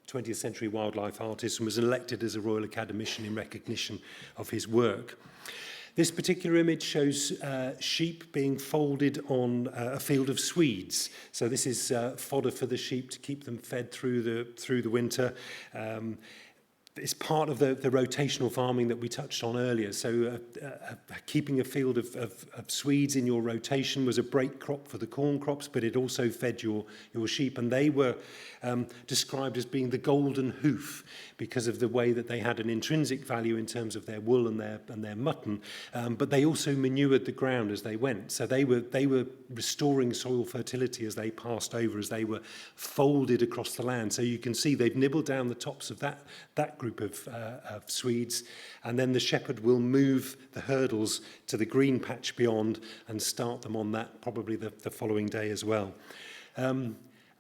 20th century wildlife artist and was elected as a Royal Academician in recognition of his work. This particular image shows sheep being folded on a field of swedes. So this is fodder for the sheep to keep them fed through the winter. It's part of the rotational farming that we touched on earlier. So keeping a field of swedes in your rotation was a break crop for the corn crops, but it also fed your sheep. And they were described as being the golden hoof because of the way that they had an intrinsic value in terms of their wool and their mutton. But they also manured the ground as they went. So they were restoring soil fertility as they passed over, as they were folded across the land. So you can see they've nibbled down the tops of that group of swedes, and then the shepherd will move the hurdles to the green patch beyond and start them on that probably the following day as well.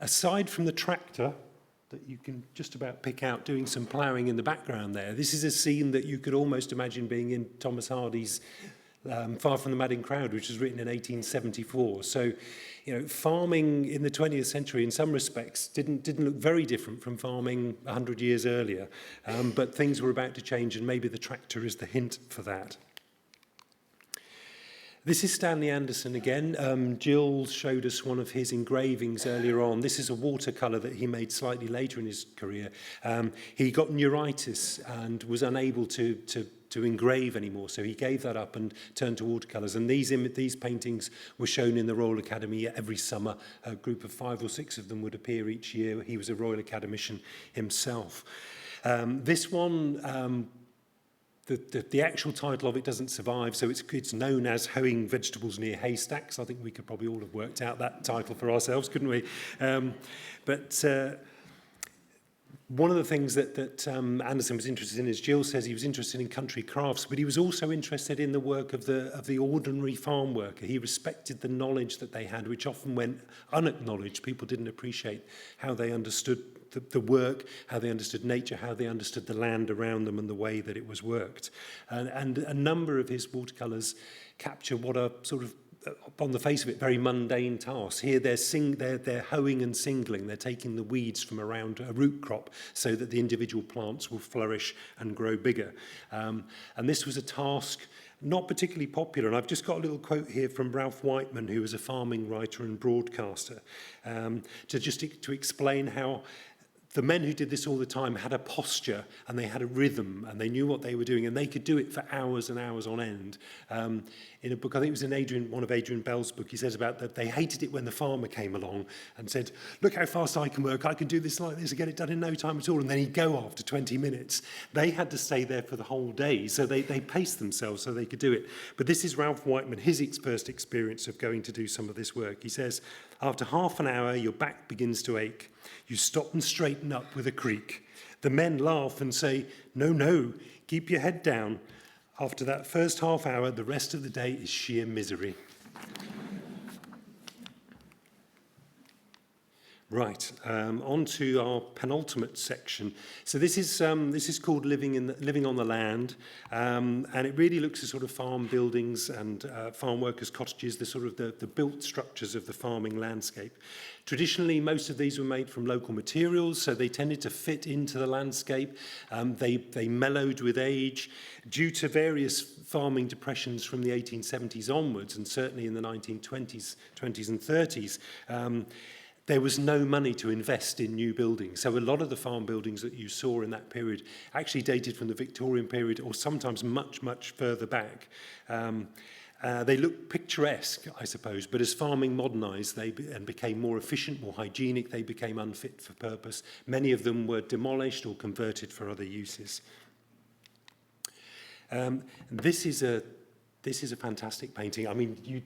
Aside from the tractor that you can just about pick out doing some ploughing in the background there, this is a scene that you could almost imagine being in Thomas Hardy's Far from the Madding Crowd, which was written in 1874. So, you know, farming in the 20th century in some respects didn't look very different from farming 100 years earlier, but things were about to change, and maybe the tractor is the hint for that. This is Stanley Anderson again. Gill showed us one of his engravings earlier on. This is a watercolour that he made slightly later in his career. He got neuritis and was unable to engrave anymore, so he gave that up and turned to watercolours. And these paintings were shown in the Royal Academy every summer. A group of 5 or 6 of them would appear each year. He was a Royal Academician himself. This one... The actual title of it doesn't survive, so it's known as Hoeing Vegetables Near Haystacks. I think we could probably all have worked out that title for ourselves, couldn't we? But one of the things that Anderson was interested in, as Gill says, he was interested in country crafts, but he was also interested in the work of the ordinary farm worker. He respected the knowledge that they had, which often went unacknowledged. People didn't appreciate how they understood the work, how they understood nature, how they understood the land around them and the way that it was worked. And a number of his watercolours capture what are sort of, on the face of it, very mundane tasks. Here they're hoeing and singling. They're taking the weeds from around a root crop so that the individual plants will flourish and grow bigger. And this was a task not particularly popular. And I've just got a little quote here from Ralph Whiteman, who was a farming writer and broadcaster, to explain how the men who did this all the time had a posture and they had a rhythm and they knew what they were doing and they could do it for hours and hours on end. In a book, I think it was in one of Adrian Bell's book, he says about that they hated it when the farmer came along and said, look how fast I can work, I can do this like this and get it done in no time at all. And then he'd go after 20 minutes. They had to stay there for the whole day, so they paced themselves so they could do it. But this is Ralph Whiteman, his first experience of going to do some of this work. He says, after half an hour, your back begins to ache. You stop and straighten up with a creak. The men laugh and say, no, no, keep your head down. After that first half hour, the rest of the day is sheer misery. Right, on to our penultimate section. So this is called Living on the Land, and it really looks at sort of farm buildings and farm workers' cottages, the sort of the built structures of the farming landscape. Traditionally, most of these were made from local materials, so they tended to fit into the landscape. They mellowed with age. Due to various farming depressions from the 1870s onwards, and certainly in the 1920s and 30s, there was no money to invest in new buildings. So a lot of the farm buildings that you saw in that period actually dated from the Victorian period or sometimes much, much further back. They look picturesque, I suppose, but as farming modernised and became more efficient, more hygienic, they became unfit for purpose. Many of them were demolished or converted for other uses. This is a fantastic painting. I mean,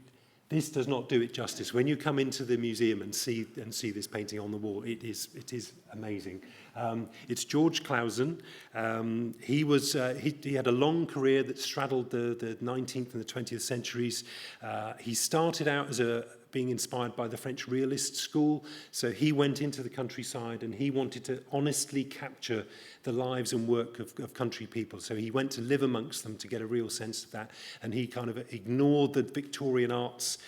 this does not do it justice. When you come into the museum and see this painting on the wall, it is amazing. It's George Clausen. He had a long career that straddled the 19th and the 20th centuries. He started out as being inspired by the French realist school. So he went into the countryside and he wanted to honestly capture the lives and work of country people. So he went to live amongst them to get a real sense of that. And he kind of ignored the Victorian arts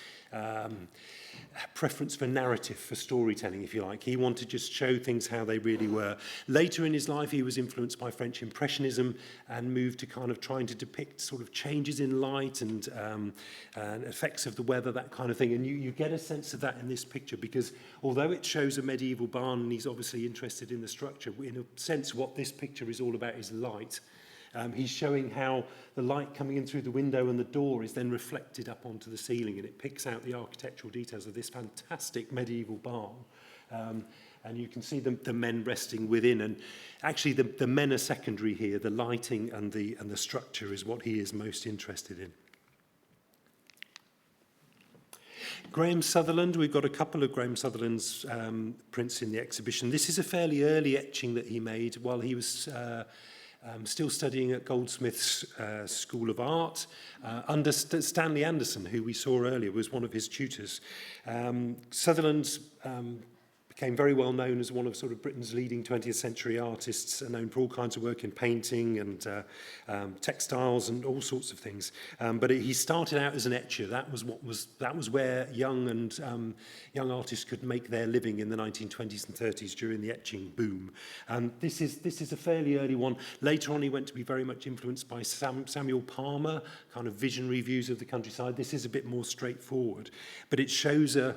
preference for narrative, for storytelling, if you like. He wanted to just show things how they really were. Later in his life, he was influenced by French Impressionism and moved to kind of trying to depict sort of changes in light and effects of the weather, that kind of thing. And you get a sense of that in this picture because although it shows a medieval barn and he's obviously interested in the structure, in a sense what this picture is all about is light. He's showing how the light coming in through the window and the door is then reflected up onto the ceiling, and it picks out the architectural details of this fantastic medieval barn. And you can see the men resting within, and actually the men are secondary here. The lighting and the structure is what he is most interested in. Graham Sutherland, we've got a couple of Graham Sutherland's prints in the exhibition. This is a fairly early etching that he made while he was still studying at Goldsmiths School of Art under Stanley Anderson, who we saw earlier, was one of his tutors. Sutherland became very well known as one of sort of Britain's leading 20th century artists, known for all kinds of work in painting and textiles and all sorts of things. But he started out as an etcher. That was where young artists could make their living in the 1920s and 30s during the etching boom. This is a fairly early one. Later on, he went to be very much influenced by Samuel Palmer, kind of visionary views of the countryside. This is a bit more straightforward, but it shows a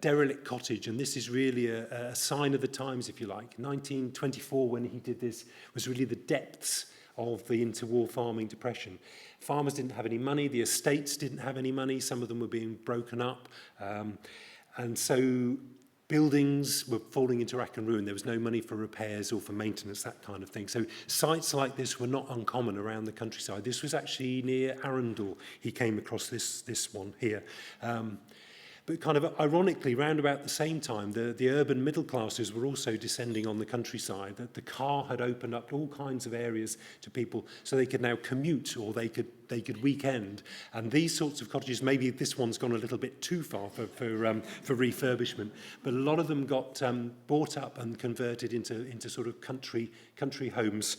derelict cottage, and this is really a sign of the times, if you like. 1924, when he did this, was really the depths of the interwar farming depression. Farmers didn't have any money, the estates didn't have any money, some of them were being broken up, and so buildings were falling into rack and ruin. There was no money for repairs or for maintenance, that kind of thing. So sites like this were not uncommon around the countryside. This was actually near Arundel. He came across this one here. But kind of ironically, round about the same time, the urban middle classes were also descending on the countryside. That the car had opened up all kinds of areas to people, so they could now commute or they could weekend. And these sorts of cottages, maybe this one's gone a little bit too far for refurbishment, but a lot of them got bought up and converted into sort of country homes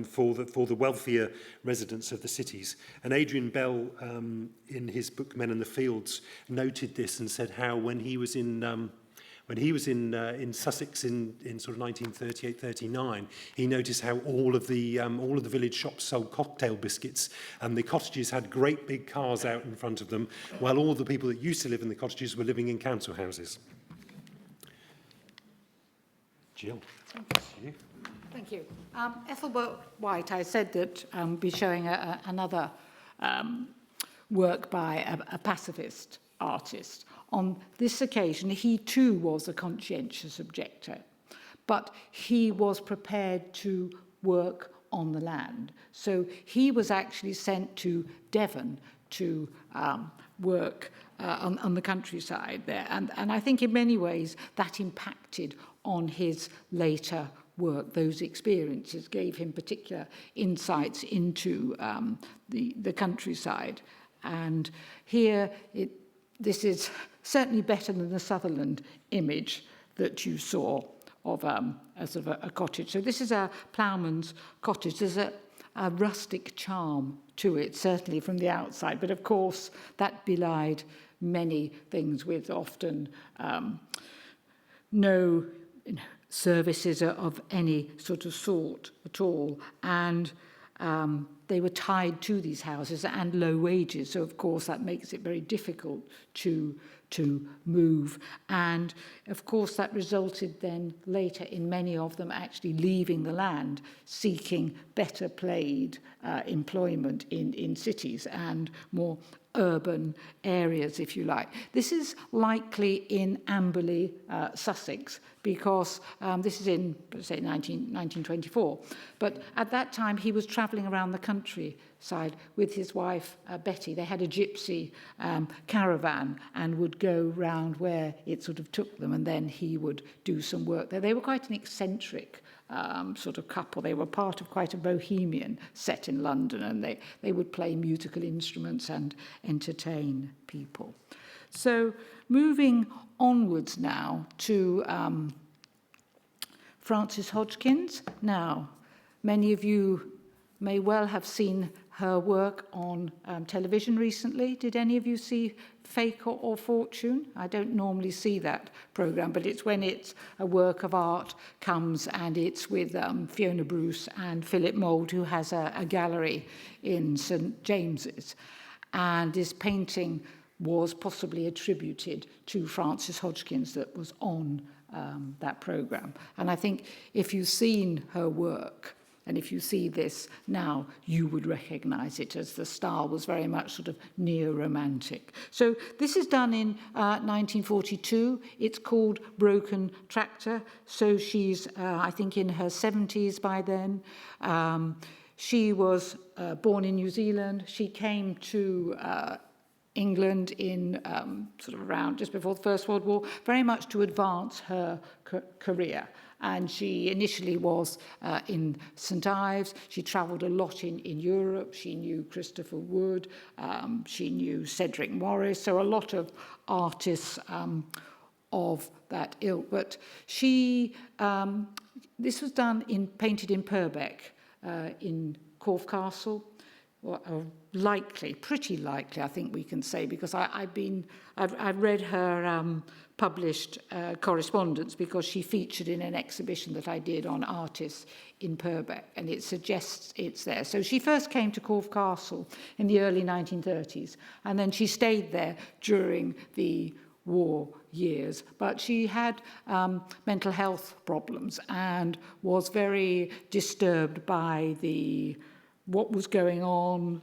for the wealthier residents of the cities. And Adrian Bell, in his book Men in the Fields, noted this and said how when he was in Sussex in sort of 1938-39, he noticed how all of the village shops sold cocktail biscuits, and the cottages had great big cars out in front of them, while all the people that used to live in the cottages were living in council houses. Gill, you. Thank you. Ethelbert White, I said that be showing another work by a pacifist artist. On this occasion, he too was a conscientious objector, but he was prepared to work on the land. So he was actually sent to Devon to work on the countryside there. And I think in many ways that impacted on his later work. Those experiences gave him particular insights into the countryside. And here, this is certainly better than the Sutherland image that you saw of a sort of a cottage. So this is a ploughman's cottage. There's a rustic charm to it, certainly from the outside. But of course, that belied many things, with often no services of any sort at all. And they were tied to these houses and low wages. So, of course, that makes it very difficult to move. And, of course, that resulted then later in many of them actually leaving the land, seeking better paid employment in cities and more urban areas, if you like. This is likely in Amberley, Sussex, because this is in, say, 1924. But at that time, he was travelling around the countryside with his wife, Betty. They had a gypsy caravan and would go round where it sort of took them, and then he would do some work there. They were quite an eccentric sort of couple. They were part of quite a bohemian set in London, and they would play musical instruments and entertain people. So moving onwards now to Frances Hodgkins. Now, many of you may well have seen her work on television recently. Did any of you see Fake or Fortune? I don't normally see that programme, but it's when it's a work of art comes, and it's with Fiona Bruce and Philip Mould, who has a gallery in St James's. And this painting was possibly attributed to Frances Hodgkins that was on that programme. And I think if you've seen her work, and if you see this now, you would recognise it, as the style was very much sort of neo-romantic. So this is done in 1942. It's called Broken Tractor. So she's, I think, in her 70s by then. She was born in New Zealand. She came to England in sort of around just before the First World War, very much to advance her career. And she initially was in St Ives. She travelled a lot in Europe. She knew Christopher Wood. She knew Cedric Morris. So a lot of artists of that ilk. But she, this was painted in Purbeck in Corfe Castle. Well, pretty likely, I think we can say, because I've read her published correspondence, because she featured in an exhibition that I did on artists in Purbeck, and it suggests it's there. So she first came to Corfe Castle in the early 1930s, and then she stayed there during the war years, but she had mental health problems and was very disturbed by what was going on.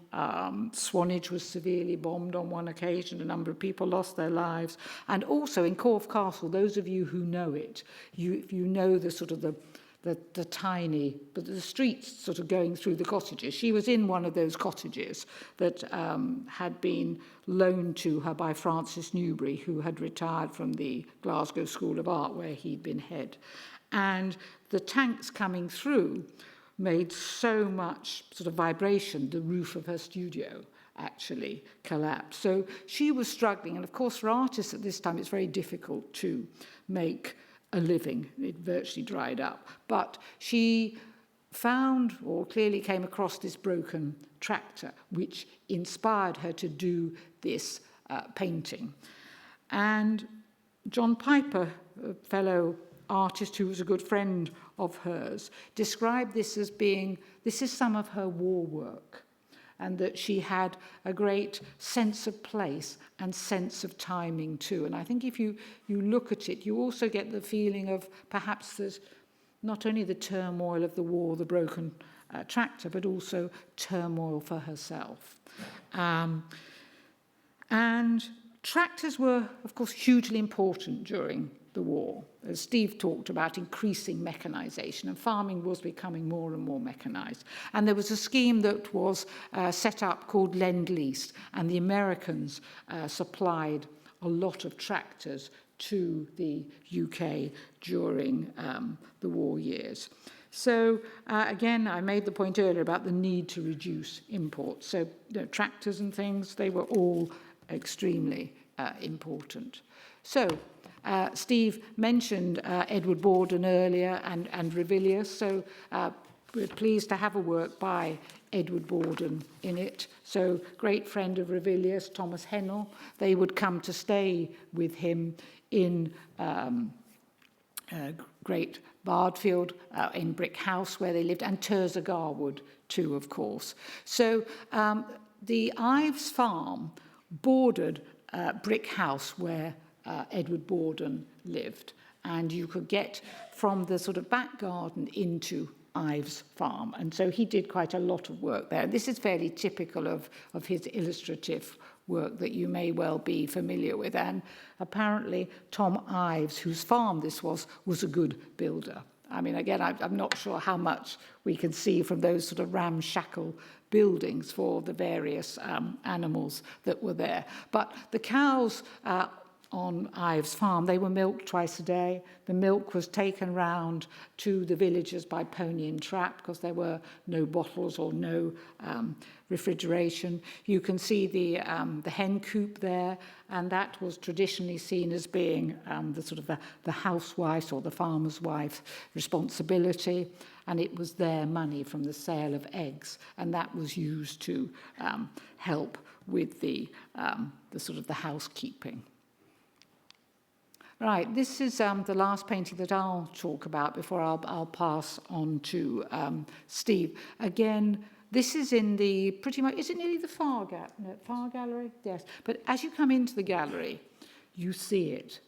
Swanage was severely bombed on one occasion. A number of people lost their lives. And also in Corfe Castle, those of you who know it, you know the sort of the tiny, but the streets sort of going through the cottages. She was in one of those cottages that had been loaned to her by Francis Newbery, who had retired from the Glasgow School of Art, where he'd been head. And the tanks coming through made so much sort of vibration, the roof of her studio actually collapsed. So she was struggling. And of course, for artists at this time, it's very difficult to make a living. It virtually dried up. But she found, or clearly came across, this broken tractor, which inspired her to do this painting. And John Piper, a fellow artist who was a good friend of hers, described this as this is some of her war work, and that she had a great sense of place and sense of timing too. And I think if you look at it, you also get the feeling of perhaps there's not only the turmoil of the war, the broken tractor, but also turmoil for herself. And tractors were, of course, hugely important during the war. As Steve talked about, increasing mechanisation, and farming was becoming more and more mechanised. And there was a scheme that was set up called Lend-Lease, and the Americans supplied a lot of tractors to the UK during the war years. So again, I made the point earlier about the need to reduce imports. So tractors and things, they were all extremely important. So Steve mentioned Edward Borden earlier and Ravilious, so we're pleased to have a work by Edward Borden in it. So great friend of Ravilious, Thomas Hennell, they would come to stay with him in Great Bardfield, in Brick House where they lived, and Terza Garwood too, of course. So the Ives farm bordered Brick House where Edward Borden lived, and you could get from the sort of back garden into Ives farm, and so he did quite a lot of work there. This is fairly typical of his illustrative work that you may well be familiar with, and apparently Tom Ives, whose farm this was a good builder. I mean, again, I'm not sure how much we can see from those sort of ramshackle buildings for the various animals that were there. But the cows on Ives farm, they were milked twice a day. The milk was taken round to the villagers by pony and trap, because there were no bottles or no refrigeration. You can see the hen coop there, and that was traditionally seen as being the sort of the housewife's or the farmer's wife's responsibility, and it was their money from the sale of eggs, and that was used to help with the sort of the housekeeping. Right, this is the last painting that I'll talk about before I'll pass on to Steve. Again, this is in the pretty much, is it nearly the far gallery? Yes, but as you come into the gallery, you see it.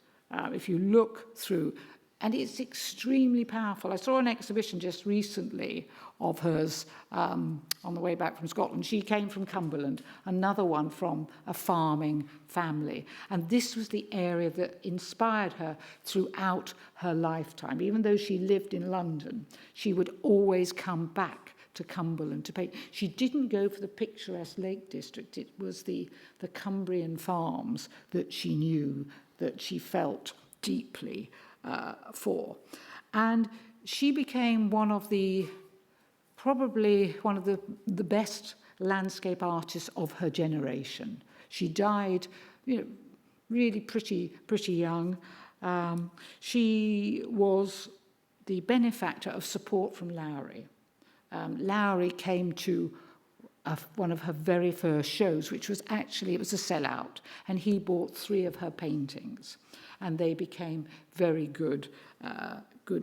If you look through, and it's extremely powerful. I saw an exhibition just recently of hers on the way back from Scotland. She came from Cumberland, another one from a farming family. And this was the area that inspired her throughout her lifetime. Even though she lived in London, she would always come back to Cumberland to paint. She didn't go for the picturesque Lake District. It was the Cumbrian farms that she knew, that she felt deeply for. And she became probably one of the best landscape artists of her generation. She died, really pretty young, She was the benefactor of support from Lowry. Lowry came to one of her very first shows, which was actually, it was a sellout, and he bought 3 of her paintings, and they became very good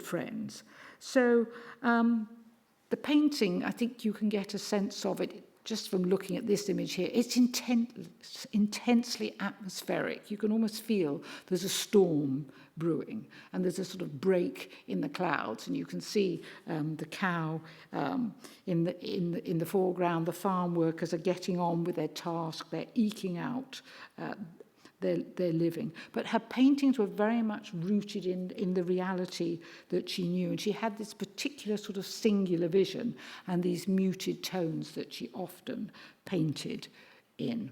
friends. So the painting, I think you can get a sense of it just from looking at this image here. It's intensely atmospheric. You can almost feel there's a storm brewing, and there's a sort of break in the clouds, and you can see the cow in the foreground. The farm workers are getting on with their task. They're eking out their living. But her paintings were very much rooted in the reality that she knew, and she had this particular sort of singular vision and these muted tones that she often painted in.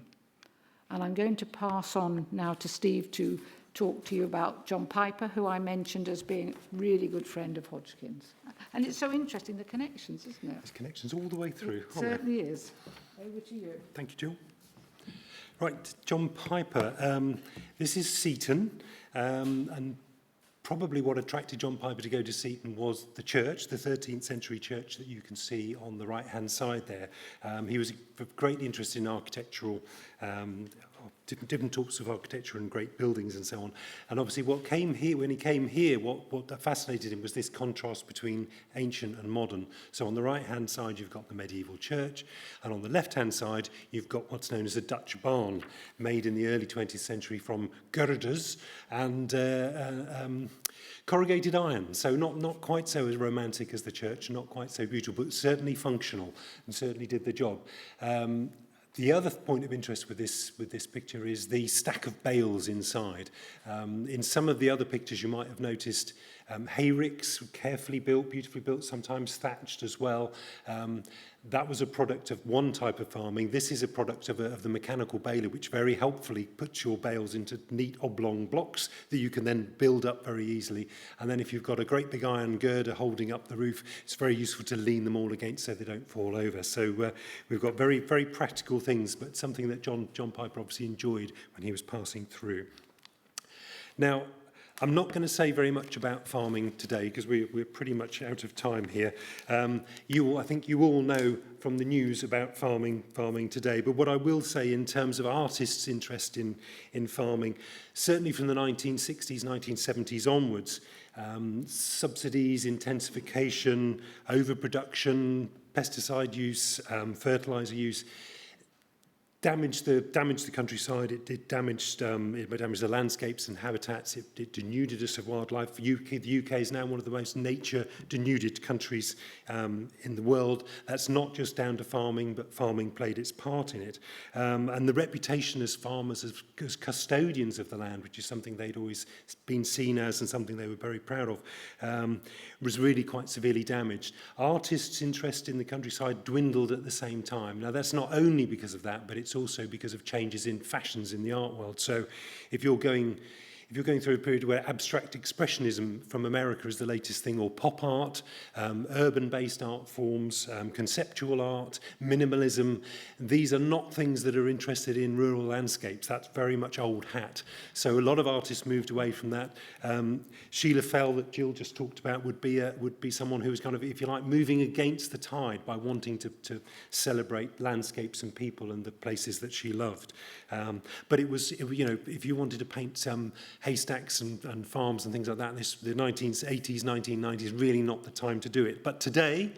And I'm going to pass on now to Steve to talk to you about John Piper, who I mentioned as being a really good friend of Hodgkin's. And it's so interesting, the connections, isn't it? There's connections all the way through. It certainly is. Over to you. Thank you, Jill. Right, John Piper. This is Seton, and probably what attracted John Piper to go to Seton was the church, the 13th century church that you can see on the right-hand side there. He was greatly interested in architectural, different types of architecture and great buildings and so on. And obviously when he came here, what fascinated him was this contrast between ancient and modern. So on the right-hand side, you've got the medieval church, and on the left-hand side, you've got what's known as a Dutch barn, made in the early 20th century from Curators and corrugated iron. So not quite so as romantic as the church, not quite so beautiful, but certainly functional and certainly did the job. The other point of interest with this picture is the stack of bales inside. In some of the other pictures you might have noticed hayricks, carefully built, beautifully built, sometimes thatched as well. That was a product of one type of farming. This is a product of the mechanical baler, which very helpfully puts your bales into neat oblong blocks that you can then build up very easily. And then if you've got a great big iron girder holding up the roof, it's very useful to lean them all against so they don't fall over. So we've got very, very practical things, but something that John Piper obviously enjoyed when he was passing through. Now, I'm not going to say very much about farming today because we're pretty much out of time here. I think you all know from the news about farming today, but what I will say in terms of artists' interest in farming, certainly from the 1960s, 1970s onwards, subsidies, intensification, overproduction, pesticide use, fertilizer use, damaged the countryside. It damaged the landscapes and habitats. It denuded us of wildlife. The UK is now one of the most nature-denuded countries in the world. That's not just down to farming, but farming played its part in it. And the reputation as farmers, as custodians of the land, which is something they'd always been seen as and something they were very proud of, was really quite severely damaged. Artists' interest in the countryside dwindled at the same time. Now, that's not only because of that, but it's also because of changes in fashions in the art world. So if you're going through a period where abstract expressionism from America is the latest thing, or pop art, urban-based art forms, conceptual art, minimalism, these are not things that are interested in rural landscapes. That's very much old hat. So a lot of artists moved away from that. Sheila Fell, that Gill just talked about, would be someone who was kind of, if you like, moving against the tide by wanting to celebrate landscapes and people and the places that she loved. But if you wanted to paint some haystacks and farms and things like that, the 1980s, 1990s, really not the time to do it. But today,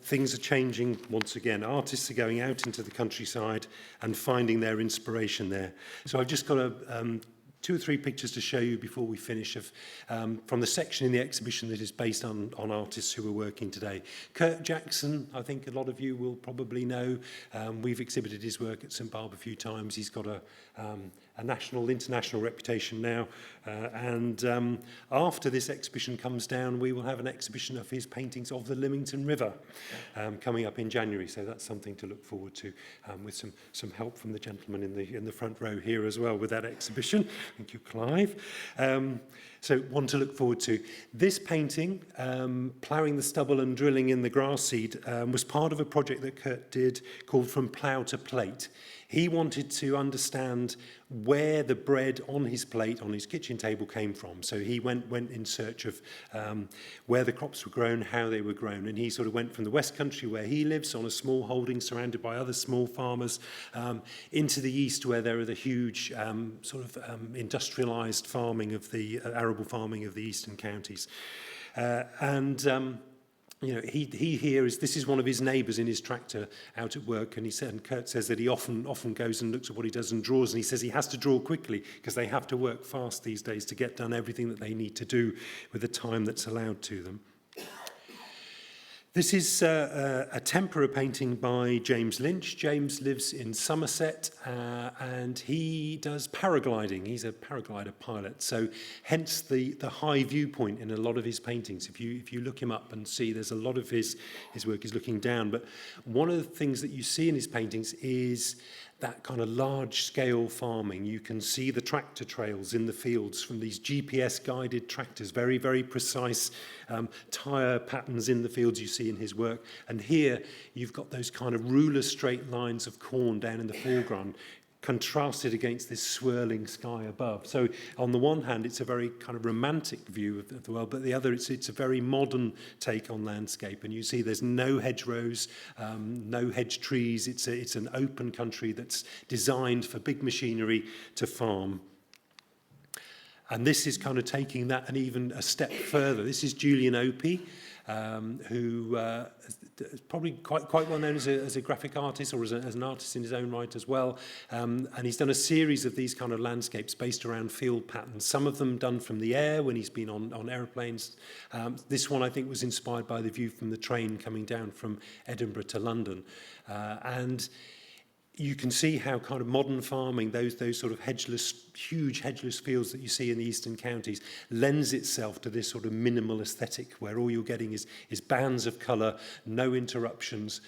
things are changing once again. Artists are going out into the countryside and finding their inspiration there. So I've just got 2 or 3 pictures to show you before we finish from the section in the exhibition that is based on artists who are working today. Kurt Jackson, I think a lot of you will probably know. We've exhibited his work at St Barbe a few times. He's got a national, international reputation now. And after this exhibition comes down, we will have an exhibition of his paintings of the Lymington River coming up in January. So that's something to look forward to, with some help from the gentleman in the front row here as well with that exhibition. Thank you, Clive. So one to look forward to. This painting, Ploughing the Stubble and Drilling in the Grass Seed, was part of a project that Kurt did called From Plough to Plate. He wanted to understand where the bread on his plate, on his kitchen table came from. So he went in search of where the crops were grown, how they were grown. And he sort of went from the West Country where he lives on a small holding surrounded by other small farmers into the East where there are the huge industrialised farming of the arable farming of the eastern counties. You know, he hears this is one of his neighbours in his tractor out at work, and he said, and Kurt says that he often goes and looks at what he does and draws, and he says he has to draw quickly because they have to work fast these days to get done everything that they need to do with the time that's allowed to them. This is a tempera painting by James Lynch. James lives in Somerset and he does paragliding. He's a paraglider pilot, so hence the high viewpoint in a lot of his paintings. If you look him up and see, there's a lot of his work is looking down. But one of the things that you see in his paintings is that kind of large-scale farming. You can see the tractor trails in the fields from these GPS-guided tractors, very, very precise tyre patterns in the fields you see in his work. And here you've got those kind of ruler straight lines of corn down in the foreground, contrasted against this swirling sky above. So on the one hand, it's a very kind of romantic view of the world, but the other, it's a very modern take on landscape. And you see there's no hedgerows, no hedge trees. It's an open country that's designed for big machinery to farm. And this is kind of taking that and even a step further. This is Julian Opie, who is probably quite well known as a graphic artist or as an artist in his own right as well. And he's done a series of these kind of landscapes based around field patterns, some of them done from the air when he's been on aeroplanes. This one, I think, was inspired by the view from the train coming down from Edinburgh to London. And you can see how kind of modern farming, those sort of huge hedgeless fields that you see in the eastern counties, lends itself to this sort of minimal aesthetic where all you're getting is bands of colour, no interruptions.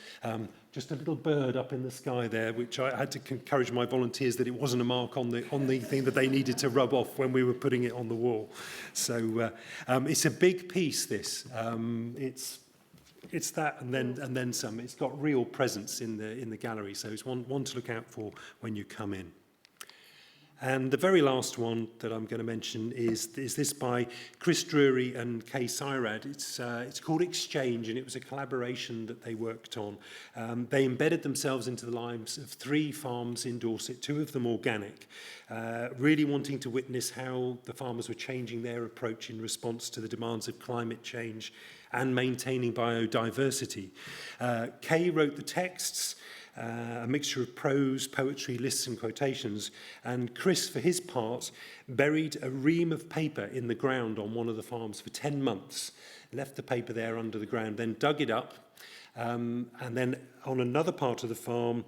Just a little bird up in the sky there, which I had to encourage my volunteers that it wasn't a mark on the thing that they needed to rub off when we were putting it on the wall. So it's a big piece, this. It's that and then some. It's got real presence in the gallery, so it's one to look out for when you come in. And the very last one that I'm going to mention is this by Chris Drury and Kay Syrad. It's called Exchange, and it was a collaboration that they worked on. They embedded themselves into the lives of 3 farms in Dorset, 2 of them organic, really wanting to witness how the farmers were changing their approach in response to the demands of climate change and maintaining biodiversity. Kay wrote the texts, a mixture of prose, poetry, lists and quotations, and Chris, for his part, buried a ream of paper in the ground on one of the farms for 10 months, left the paper there under the ground, then dug it up, and then on another part of the farm,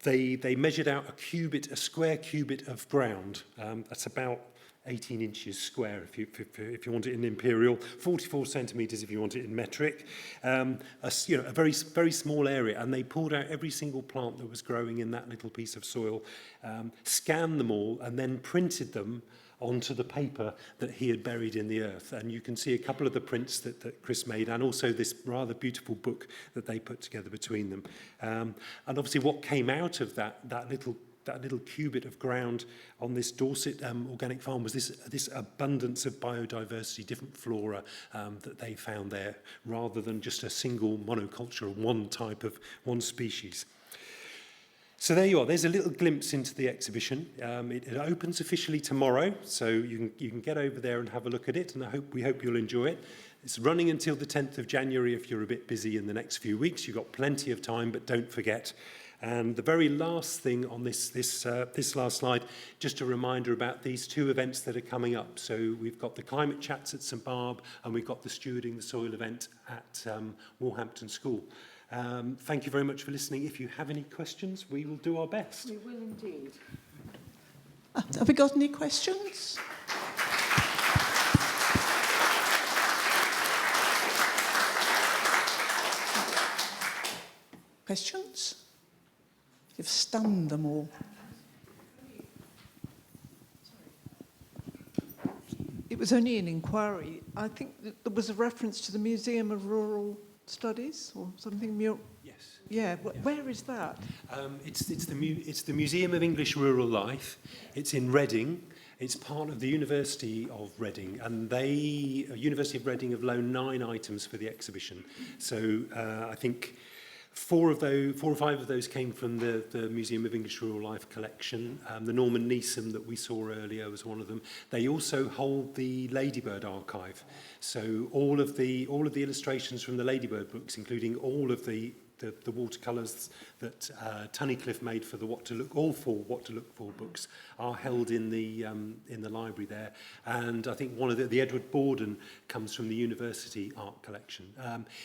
they measured out a square cubit of ground. That's about 18 inches square if you want it in imperial, 44 centimetres if you want it in metric, a very, very small area, and they pulled out every single plant that was growing in that little piece of soil, scanned them all, and then printed them onto the paper that he had buried in the earth. And you can see a couple of the prints that Chris made, and also this rather beautiful book that they put together between them. And obviously what came out of that little cubit of ground on this Dorset organic farm was this abundance of biodiversity, different flora that they found there, rather than just a single monoculture of one species. So there you are. There's a little glimpse into the exhibition. It opens officially tomorrow, so you can get over there and have a look at it, and we hope you'll enjoy it. It's running until the 10th of January if you're a bit busy in the next few weeks. You've got plenty of time, but don't forget. And the very last thing on this last slide, just a reminder about these 2 events that are coming up. So we've got the Climate Chats at St Barbe, and we've got the Stewarding the Soil event at Warhampton School. Thank you very much for listening. If you have any questions, we will do our best. We will indeed. Have we got any questions? Questions? You've stunned them all. It was only an inquiry. I think that there was a reference to the Museum of Rural Studies or something. Yes. Yeah, where is that? It's the Museum of English Rural Life. It's in Reading. It's part of the University of Reading, and University of Reading have loaned 9 items for the exhibition. So I think 4 or 5 of those came from the Museum of English Rural Life collection. The Norman Neeson that we saw earlier was one of them. They also hold the Ladybird archive. So all of the illustrations from the Ladybird books, including all of the watercolours that Tunnicliffe made for the What to Look For books, are held in the library there. And I think one of the Edward Borden comes from the University Art Collection.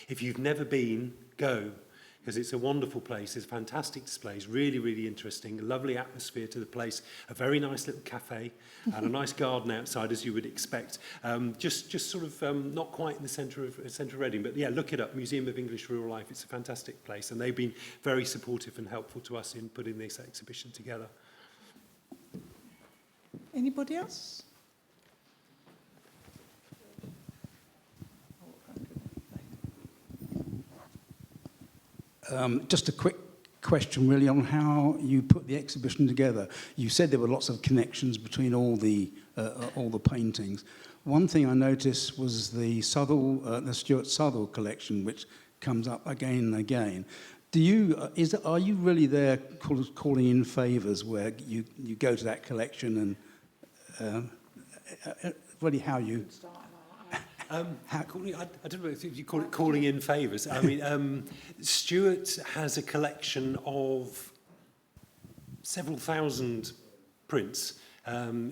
If you've never been, go, because it's a wonderful place. There's fantastic displays, really, really interesting, a lovely atmosphere to the place, a very nice little cafe, and a nice garden outside, as you would expect. Just sort of not quite in the centre of Reading, but yeah, look it up, Museum of English Rural Life. It's a fantastic place, and they've been very supportive and helpful to us in putting this exhibition together. Anybody else? Just a quick question, really, on how you put the exhibition together. You said there were lots of connections between all the paintings. One thing I noticed was the Stuart Southall collection, which comes up again and again. Are you really there calling in favours where you go to that collection and really how you? I don't know if you call it calling in favours. I mean, Stuart has a collection of several thousand prints.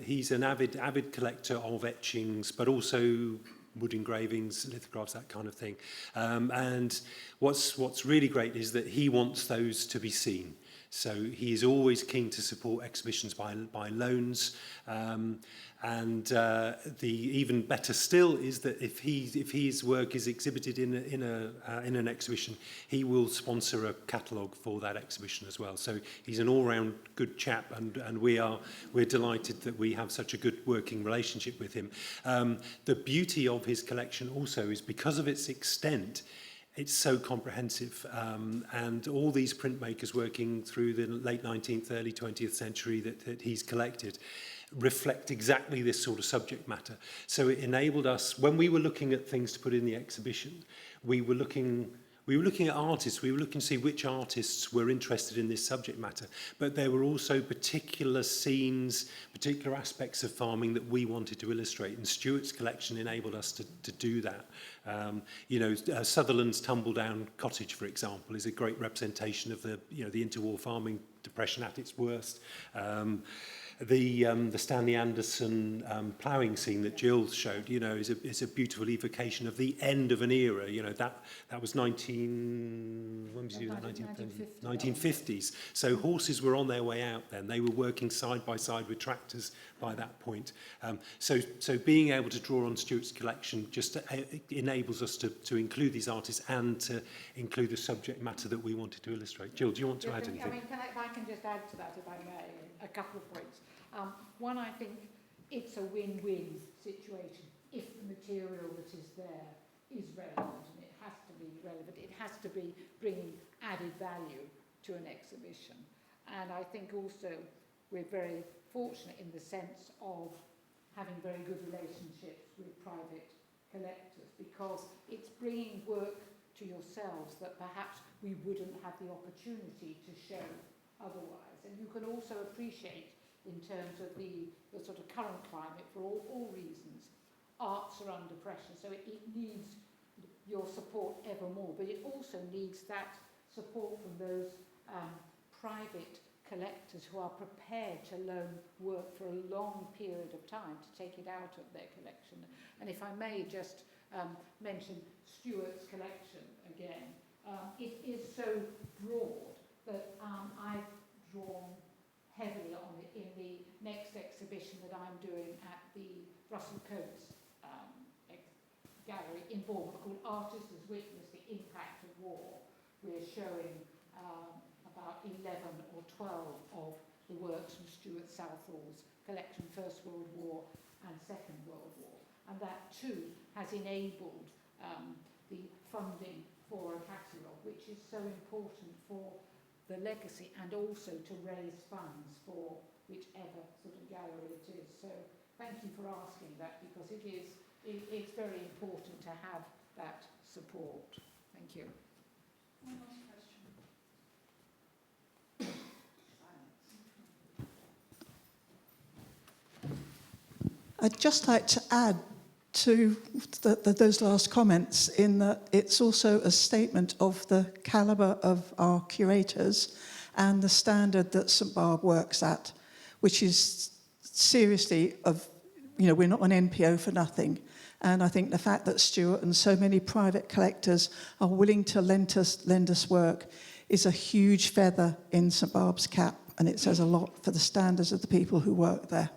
He's an avid collector of etchings, but also wood engravings, lithographs, that kind of thing. And what's really great is that he wants those to be seen. So he is always keen to support exhibitions by loans. And the even better still is that if his work is exhibited in an exhibition, he will sponsor a catalogue for that exhibition as well. So he's an all-round good chap, and we're delighted that we have such a good working relationship with him. The beauty of his collection also is because of its extent. It's so comprehensive, and all these printmakers working through the late 19th, early 20th century that he's collected reflect exactly this sort of subject matter. So it enabled us, when we were looking at things to put in the exhibition, we were looking at artists, we were looking to see which artists were interested in this subject matter, but there were also particular scenes, particular aspects of farming that we wanted to illustrate, and Stuart's collection enabled us to do that. Sutherland's Tumbledown Cottage, for example, is a great representation of the interwar farming depression at its worst. The Stanley Anderson ploughing scene that Gill showed, is a beautiful evocation of the end of an era. That was 1950s. So horses were on their way out then. They were working side by side with tractors by that point. So being able to draw on Stuart's collection just enables us to include these artists and to include the subject matter that we wanted to illustrate. Jill, do you want to add anything? I mean, if I can just add to that, if I may, a couple of points. One, I think it's a win-win situation if the material that is there is relevant, and it has to be relevant. It has to be bringing added value to an exhibition. And I think also we're very fortunate in the sense of having very good relationships with private collectors, because it's bringing work to yourselves that perhaps we wouldn't have the opportunity to show otherwise. And you can also appreciate, in terms of the sort of current climate, for all reasons, arts are under pressure, so it needs your support ever more, but it also needs that support from those private collectors who are prepared to loan work for a long period of time to take it out of their collection. And if I may just mention Stuart's collection again, it is so broad that I've drawn heavily on it in the next exhibition that I'm doing at the Russell Coates Gallery in Bournemouth, called Artists as Witness the Impact of War. We're showing about 11 or 12 of the works from Stuart Southall's collection, First World War and Second World War. And that too has enabled the funding for a catalogue, which is so important for the legacy and also to raise funds for whichever sort of gallery it is. So thank you for asking that, because it's very important to have that support. Thank you. One last question. I'd just like to add to those last comments in that it's also a statement of the calibre of our curators and the standard that St Barbe works at, which is seriously we're not an NPO for nothing. And I think the fact that Stuart and so many private collectors are willing to lend us work is a huge feather in St Barbe's cap, and it says a lot for the standards of the people who work there.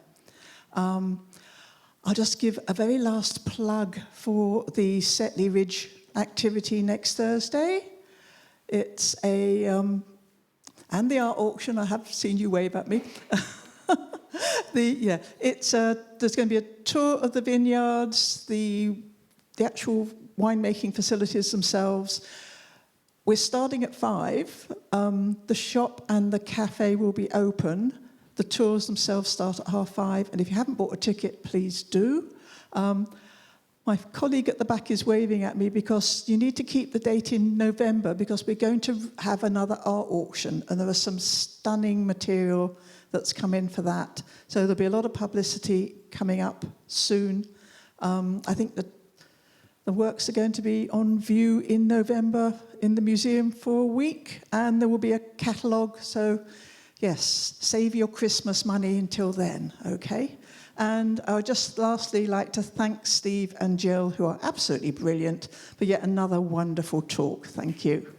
I'll just give a very last plug for the Setley Ridge activity next Thursday. It's and the art auction. I have seen you wave at me. There's going to be a tour of the vineyards, the actual winemaking facilities themselves. We're starting at 5. The shop and the cafe will be open. The tours themselves start at 5:30, and if you haven't bought a ticket, please do. My colleague at the back is waving at me because you need to keep the date in November, because we're going to have another art auction, and there are some stunning material that's come in for that. So there'll be a lot of publicity coming up soon. I think that the works are going to be on view in November in the museum for a week, and there will be a catalogue. So yes, save your Christmas money until then, okay? And I would just lastly like to thank Steve and Gill, who are absolutely brilliant, for yet another wonderful talk. Thank you.